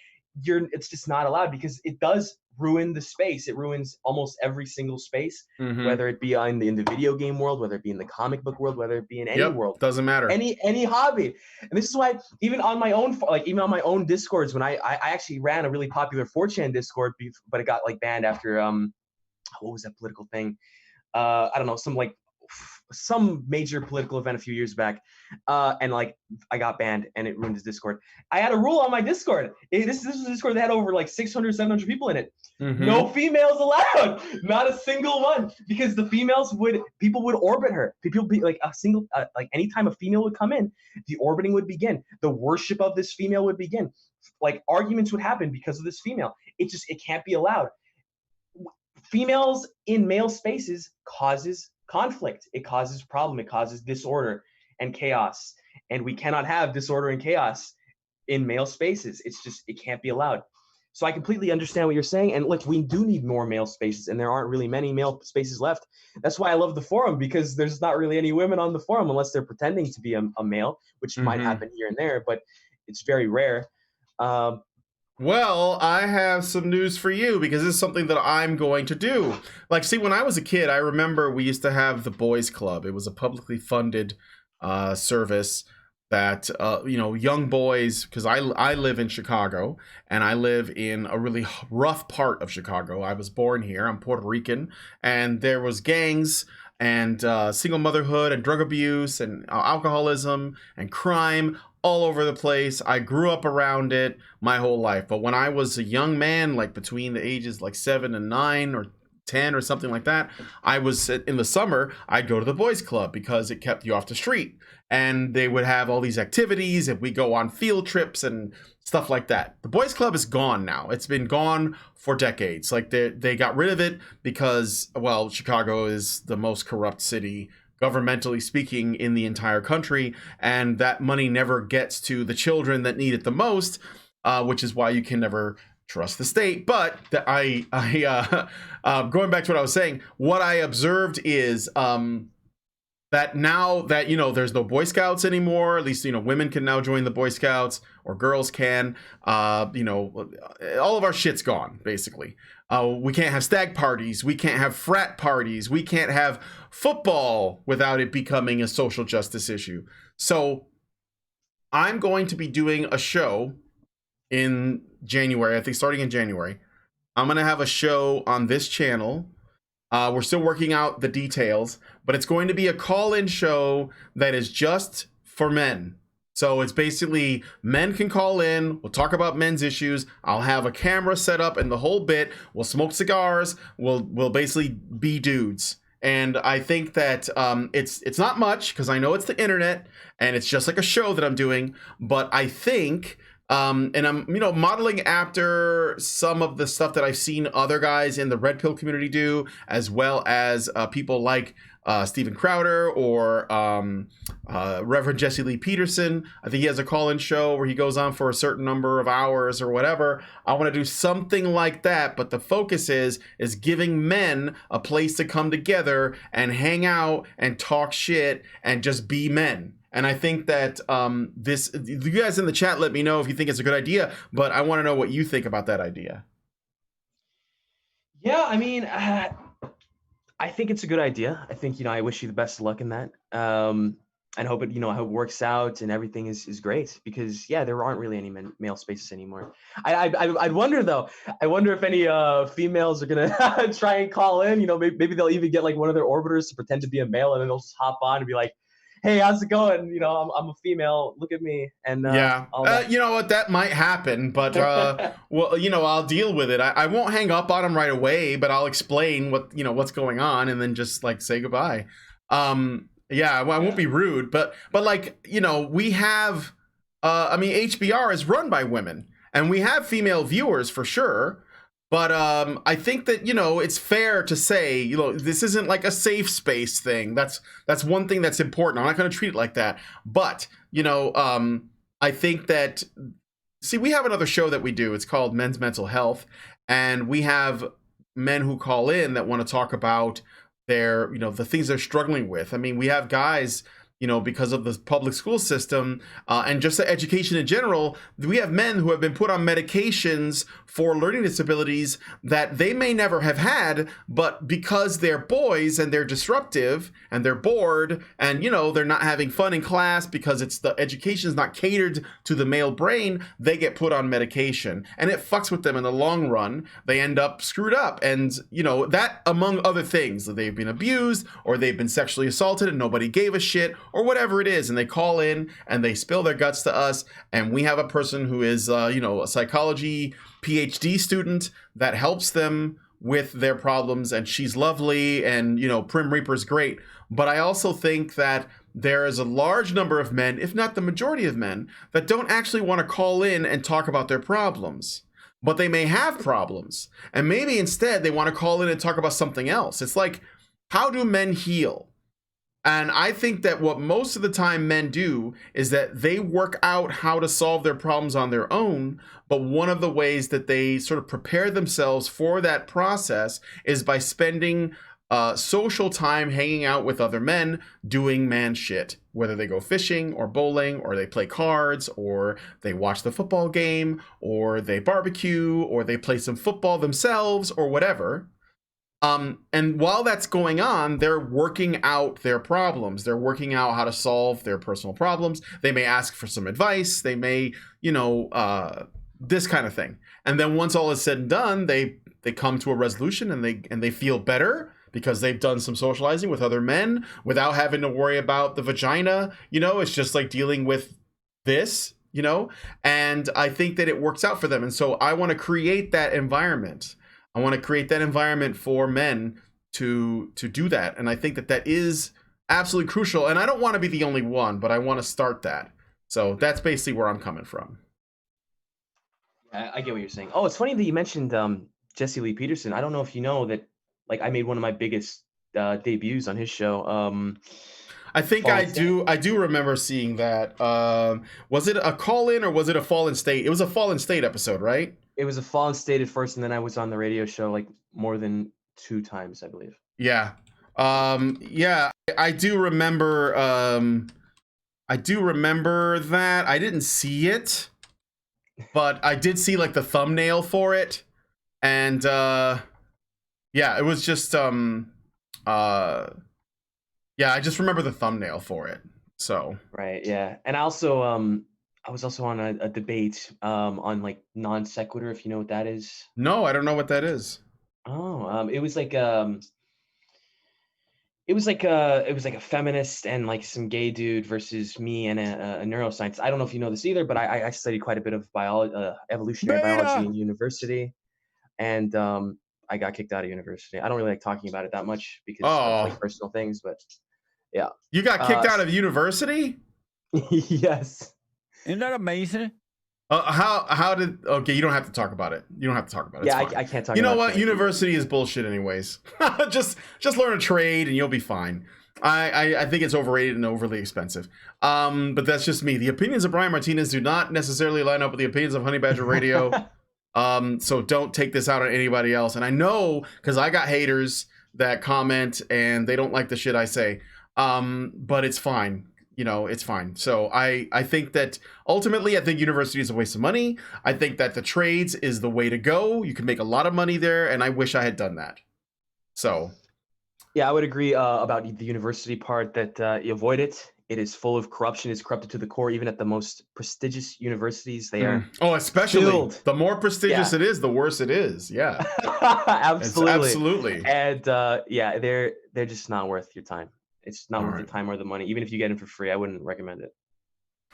it's just not allowed, because it does ruin the space. It ruins almost every single space, whether it be in the video game world, whether it be in the comic book world, whether it be in any world. Doesn't matter. Any hobby. And this is why even on my own Discords, when I actually ran a really popular 4chan Discord, but it got like banned after what was that political thing? I don't know, some major political event a few years back, and like I got banned and it ruined his Discord. I had a rule on my Discord. This was a Discord that had over like 600, 700 people in it. No females allowed, not a single one, because the people would orbit her. People would be like anytime a female would come in, the orbiting would begin. The worship of this female would begin. Like arguments would happen because of this female. It can't be allowed. Females in male spaces causes conflict. It causes problem. It causes disorder and chaos. And we cannot have disorder and chaos in male spaces. It can't be allowed. So I completely understand what you're saying. And look, we do need more male spaces, and there aren't really many male spaces left. That's why I love the forum, because there's not really any women on the forum unless they're pretending to be a male, which might happen here and there, but it's very rare. Well, I have some news for you, because this is something that I'm going to do. Like, see, when I was a kid, I remember we used to have the Boys Club. It was a publicly funded service that young boys, because I live in Chicago, and I live in a really rough part of Chicago. I was born here. I'm Puerto Rican, and there was gangs and single motherhood and drug abuse and alcoholism and crime all over the place. I grew up around it my whole life. But when I was a young man, like between the ages like 7 and 9 or 10 or something like that, I was in the summer, I'd go to the boys club because it kept you off the street, and they would have all these activities, and we go on field trips and stuff like that. The boys club is gone now. It's been gone for decades. Like they got rid of it because, well, Chicago is the most corrupt city, governmentally speaking, in the entire country, and that money never gets to the children that need it the most, which is why you can never trust the state. But going back to what I was saying, what I observed is that now that there's no Boy Scouts anymore, at least women can now join the Boy Scouts, or girls can. All of our shit's gone, basically. We can't have stag parties, we can't have frat parties, we can't have football without it becoming a social justice issue. So I'm going to be doing a show in January, I think starting in January. I'm going to have a show on this channel. We're still working out the details, but it's going to be a call-in show that is just for men. So it's basically men can call in. We'll talk about men's issues. I'll have a camera set up and the whole bit. We'll smoke cigars. We'll basically be dudes. And I think that it's not much, because I know it's the internet and it's just like a show that I'm doing. But I think, and I'm modeling after some of the stuff that I've seen other guys in the Red Pill community do, as well as people like Steven Crowder or Reverend Jesse Lee Peterson. I think he has a call-in show where he goes on for a certain number of hours or whatever. I want to do something like that, but the focus is giving men a place to come together and hang out and talk shit and just be men. And I think that you guys in the chat, let me know if you think it's a good idea, but I want to know what you think about that idea. Yeah, I mean, I think it's a good idea. I think, I wish you the best of luck in that. And hope it, how it works out and everything is great, because there aren't really any male spaces anymore. I'd wonder though. I wonder if any females are gonna try and call in. Maybe they'll even get like one of their orbiters to pretend to be a male, and then they'll just hop on and be like, "Hey, how's it going? I'm a female. Look at me." And you know what? That might happen, but well, I'll deal with it. I won't hang up on them right away, but I'll explain what's going on, and then just like say goodbye. I won't be rude, but like we have, HBR is run by women, and we have female viewers for sure. But I think that, it's fair to say, this isn't like a safe space thing. That's one thing that's important. I'm not going to treat it like that. But, I think that, we have another show that we do. It's called Men's Mental Health. And we have men who call in that want to talk about their, the things they're struggling with. I mean, we have guys, because of the public school system and just the education in general, we have men who have been put on medications for learning disabilities that they may never have had, but because they're boys and they're disruptive and they're bored and, they're not having fun in class because the education is not catered to the male brain, they get put on medication and it fucks with them in the long run. They end up screwed up. And, that among other things, they've been abused or they've been sexually assaulted and nobody gave a shit, or whatever it is, and they call in and they spill their guts to us, and we have a person who is a psychology PhD student that helps them with their problems, and she's lovely, and Prim Reaper's great. But I also think that there is a large number of men, if not the majority of men, that don't actually want to call in and talk about their problems. But they may have problems, and maybe instead they want to call in and talk about something else. It's like, how do men heal? And I think that what most of the time men do is that they work out how to solve their problems on their own. But one of the ways that they sort of prepare themselves for that process is by spending social time hanging out with other men doing man shit, whether they go fishing or bowling or they play cards or they watch the football game or they barbecue or they play some football themselves or whatever. And while that's going on, they're working out their problems. They're working out how to solve their personal problems. They may ask for some advice. They may, this kind of thing. And then once all is said and done, they come to a resolution and they feel better because they've done some socializing with other men without having to worry about the vagina. It's just like dealing with this, and I think that it works out for them. And so I want to create that environment. I want to create that environment for men to do that. And I think that is absolutely crucial. And I don't want to be the only one, but I want to start that. So that's basically where I'm coming from. I get what you're saying. Oh, it's funny that you mentioned Jesse Lee Peterson. I don't know if you know that, like, I made one of my biggest debuts on his show. I think I do remember seeing that. Was it a call-in or was it a Fallen State? It was a Fallen State episode, right? It was a Fallen State at first, and then I was on the radio show like more than 2 times, I believe. Yeah. I do remember that. I didn't see it, but I did see like the thumbnail for it. And it was just I just remember the thumbnail for it. So right, yeah. And I was also on a debate on like non sequitur, if you know what that is. No, I don't know what that is. Oh, it was like a feminist and like some gay dude versus me and a neuroscientist. I don't know if you know this either, but I studied quite a bit of evolutionary biology in university, and I got kicked out of university. I don't really like talking about it that much because of like personal things, but yeah. You got kicked out of university? Yes. Isn't that amazing? How did? Okay, you don't have to talk about it. You don't have to talk about it. Yeah, I can't talk. You know about what? University is bullshit, anyways. just learn a trade and you'll be fine. I think it's overrated and overly expensive. But that's just me. The opinions of Brian Martinez do not necessarily line up with the opinions of Honey Badger Radio. So don't take this out on anybody else. And I know because I got haters that comment and they don't like the shit I say. But it's fine. It's fine. So I think that ultimately, I think university is a waste of money. I think that the trades is the way to go. You can make a lot of money there, and I wish I had done that. So, yeah, I would agree about the university part that you avoid it. It is full of corruption. It's corrupted to the core. Even at the most prestigious universities, they are. Oh, especially filled. The more prestigious it is, the worse it is. Yeah, absolutely. And they're just not worth your time. It's not worth the time or the money. Even if you get it for free, I wouldn't recommend it.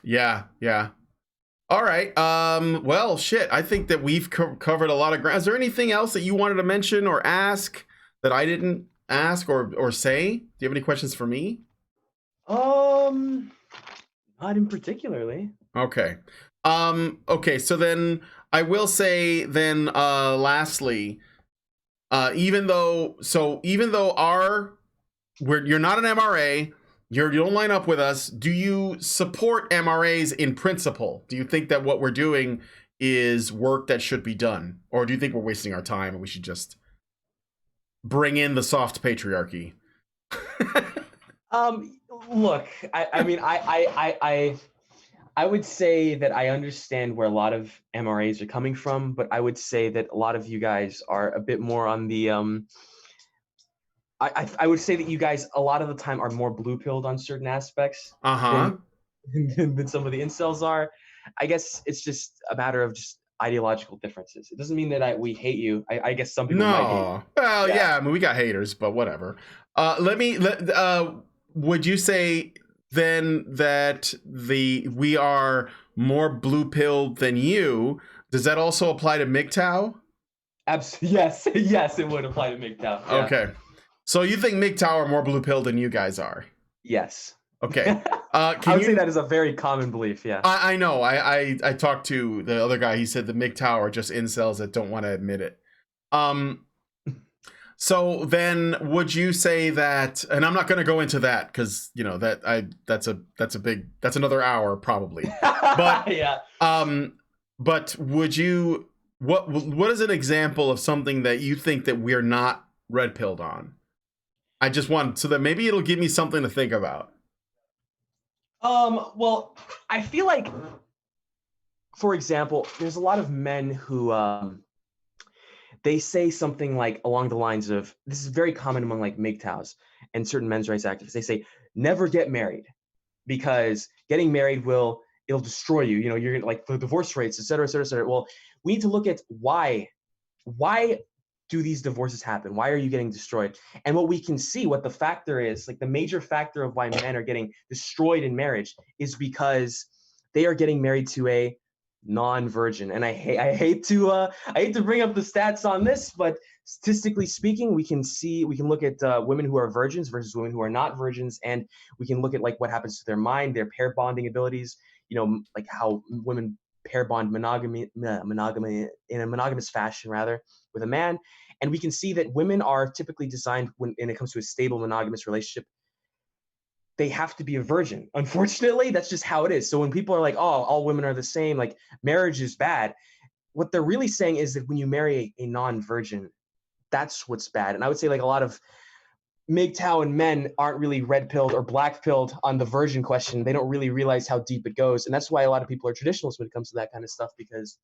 Yeah. All right. Well, shit. I think that we've covered a lot of ground. Is there anything else that you wanted to mention or ask that I didn't ask or say? Do you have any questions for me? Not in particularly. Okay. Okay. So then I will say then, lastly, even though you're not an MRA, you don't line up with us. Do you support MRAs in principle? Do you think that what we're doing is work that should be done? Or do you think we're wasting our time and we should just bring in the soft patriarchy? Look, I mean, I would say that I understand where a lot of MRAs are coming from, but I would say that a lot of you guys are a bit more on the I would say that you guys a lot of the time are more blue-pilled on certain aspects than some of the incels are. I guess it's just a matter of just ideological differences. It doesn't mean that we hate you. I guess some people might hate you. Well, yeah, I mean, we got haters, but whatever. Would you say then that we are more blue-pilled than you? Does that also apply to MGTOW? Yes, it would apply to MGTOW. Yeah. Okay. So you think MGTOW are more blue-pilled than you guys are? Yes. Okay. I would say that is a very common belief, yeah. I know. I talked to the other guy. He said the MGTOW are just incels that don't want to admit it. So then would you say that, and I'm not going to go into that because, that's another hour probably. But yeah. But would you, what is an example of something that you think that we're not red-pilled on? I just want, so that maybe it'll give me something to think about. Well, I feel like, for example, there's a lot of men who they say something like along the lines of, this is very common among like MGTOWs and certain men's rights activists. They say, never get married because getting married it'll destroy you. You know, you're like the divorce rates, et cetera, et cetera, et cetera. Well, we need to look at why do these divorces happen? Why are you getting destroyed? And what we can see, what the factor is, like the major factor of why men are getting destroyed in marriage is because they are getting married to a non-virgin. And I hate to bring up the stats on this, but statistically speaking, we can look at women who are virgins versus women who are not virgins, and we can look at like what happens to their mind, their pair bonding abilities. You know, like how women pair bond monogamy in a monogamous fashion rather with a man. And we can see that women are typically designed when it comes to a stable monogamous relationship, they have to be a virgin. Unfortunately, that's just how it is. So when people are like, oh, all women are the same, like marriage is bad, what they're really saying is that when you marry a non-virgin, that's what's bad. And I would say like a lot of MGTOW and men aren't really red-pilled or black-pilled on the virgin question. They don't really realize how deep it goes. And that's why a lot of people are traditionalists when it comes to that kind of stuff, because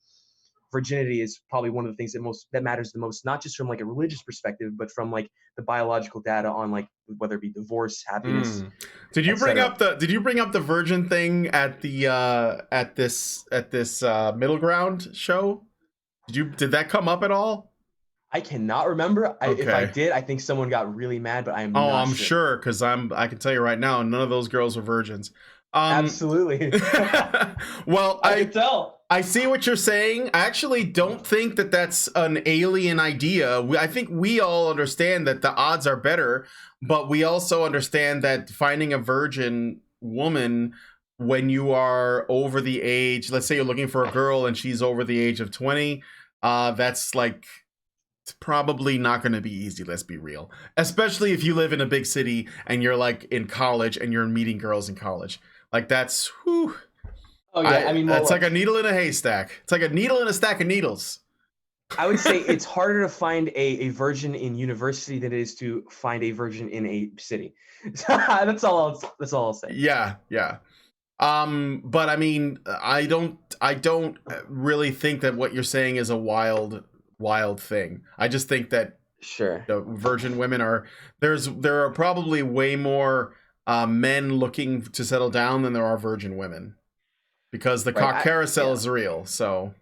virginity is probably one of the things that matters the most, not just from like a religious perspective, but from like the biological data on like whether it be divorce, happiness. Did you bring up the virgin thing at the at this Middleground show? Did that come up at all? I cannot remember. Okay. If I did, I think someone got really mad, but I'm not I'm sure, because I can tell you right now, none of those girls were virgins. Absolutely. Well, I can tell. I see what you're saying. I actually don't think that that's an alien idea. I think we all understand that the odds are better, but we also understand that finding a virgin woman when you are over the age, let's say you're looking for a girl and she's over the age of 20, that's like, it's probably not going to be easy, let's be real. Especially if you live in a big city and you're like in college and you're meeting girls in college. Like that's, whew. Oh yeah, I mean, it's like a needle in a haystack. It's like a needle in a stack of needles. I would say it's harder to find a virgin in university than it is to find a virgin in a city. That's all I'll say. Yeah. But I mean, I don't really think that what you're saying is a wild thing. I just think that sure, the virgin women there are probably way more men looking to settle down than there are virgin women. Because the cock carousel is real, so.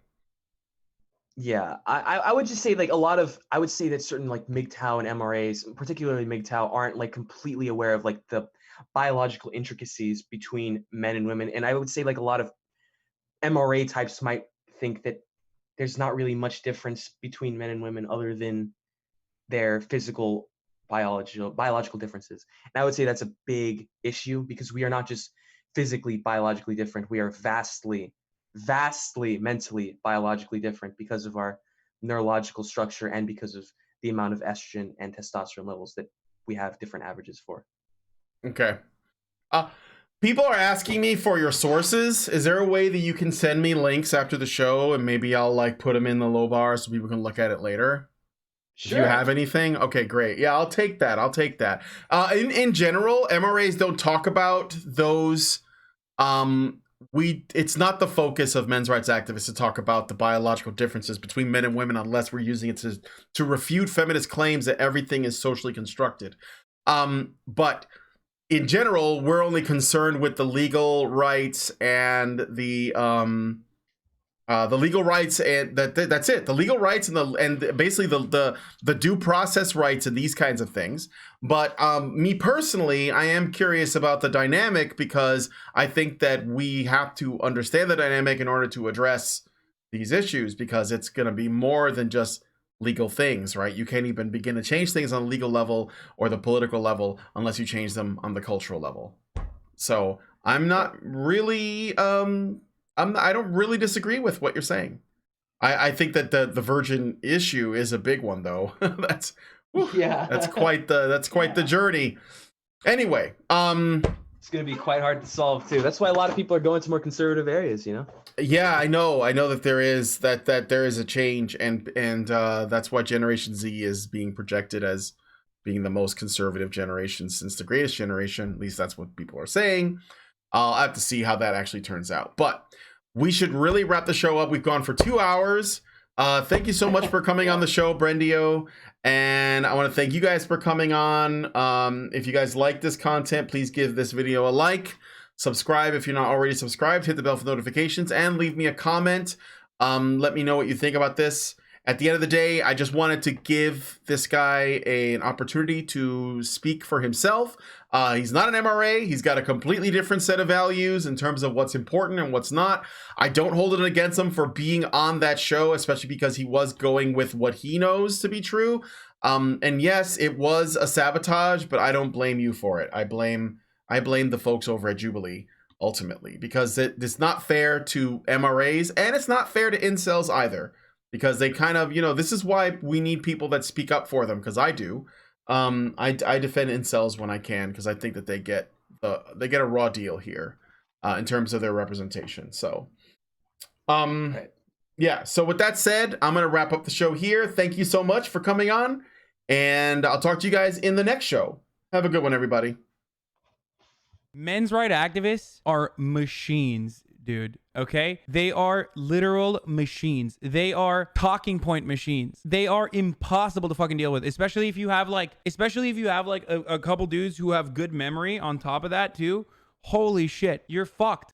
Yeah, I would just say like I would say that certain like MGTOW and MRAs, particularly MGTOW, aren't like completely aware of like the biological intricacies between men and women. And I would say like a lot of MRA types might think that there's not really much difference between men and women other than their physical biological differences. And I would say that's a big issue because we are not just physically biologically different, we are vastly mentally biologically different because of our neurological structure and because of the amount of estrogen and testosterone levels that we have different averages for. Okay. People are asking me for your sources. Is there a way that you can send me links after the show and maybe I'll like put them in the low bar so people can look at it later? Sure. Do you have anything? Okay, great. Yeah, I'll take that. In general, MRAs don't talk about those. It's not the focus of men's rights activists to talk about the biological differences between men and women unless we're using it to refute feminist claims that everything is socially constructed. But in general, we're only concerned with the legal rights and the legal rights, and that's it. The legal rights and basically the due process rights and these kinds of things. But me personally, I am curious about the dynamic because I think that we have to understand the dynamic in order to address these issues, because it's going to be more than just legal things, right? You can't even begin to change things on the legal level or the political level unless you change them on the cultural level. So I'm not really I don't really disagree with what you're saying. I think that the virgin issue is a big one, though. That's quite the journey. Anyway, it's going to be quite hard to solve too. That's why a lot of people are going to more conservative areas, you know. Yeah, I know that there is a change, and that's why Generation Z is being projected as being the most conservative generation since the Greatest Generation. At least that's what people are saying. I'll have to see how that actually turns out. But we should really wrap the show up. We've gone for 2 hours. Thank you so much for coming on the show, Brendio. And I want to thank you guys for coming on. If you guys like this content, please give this video a like. Subscribe if you're not already subscribed. Hit the bell for notifications and leave me a comment. Let me know what you think about this. At the end of the day, I just wanted to give this guy an opportunity to speak for himself. He's not an MRA. He's got a completely different set of values in terms of what's important and what's not. I don't hold it against him for being on that show, especially because he was going with what he knows to be true. And yes, it was a sabotage, but I don't blame you for it. I blame the folks over at Jubilee ultimately, because it's not fair to MRAs and it's not fair to incels either. Because they kind of, this is why we need people that speak up for them, because I do. I defend incels when I can, because I think that they get a raw deal here in terms of their representation. So, Right. yeah. So with that said, I'm going to wrap up the show here. Thank you so much for coming on, and I'll talk to you guys in the next show. Have a good one, everybody. Men's right activists are machines, dude. Okay? They are literal machines. They are talking point machines. They are impossible to fucking deal with, especially if you have like a couple dudes who have good memory on top of that too. Holy shit, you're fucked.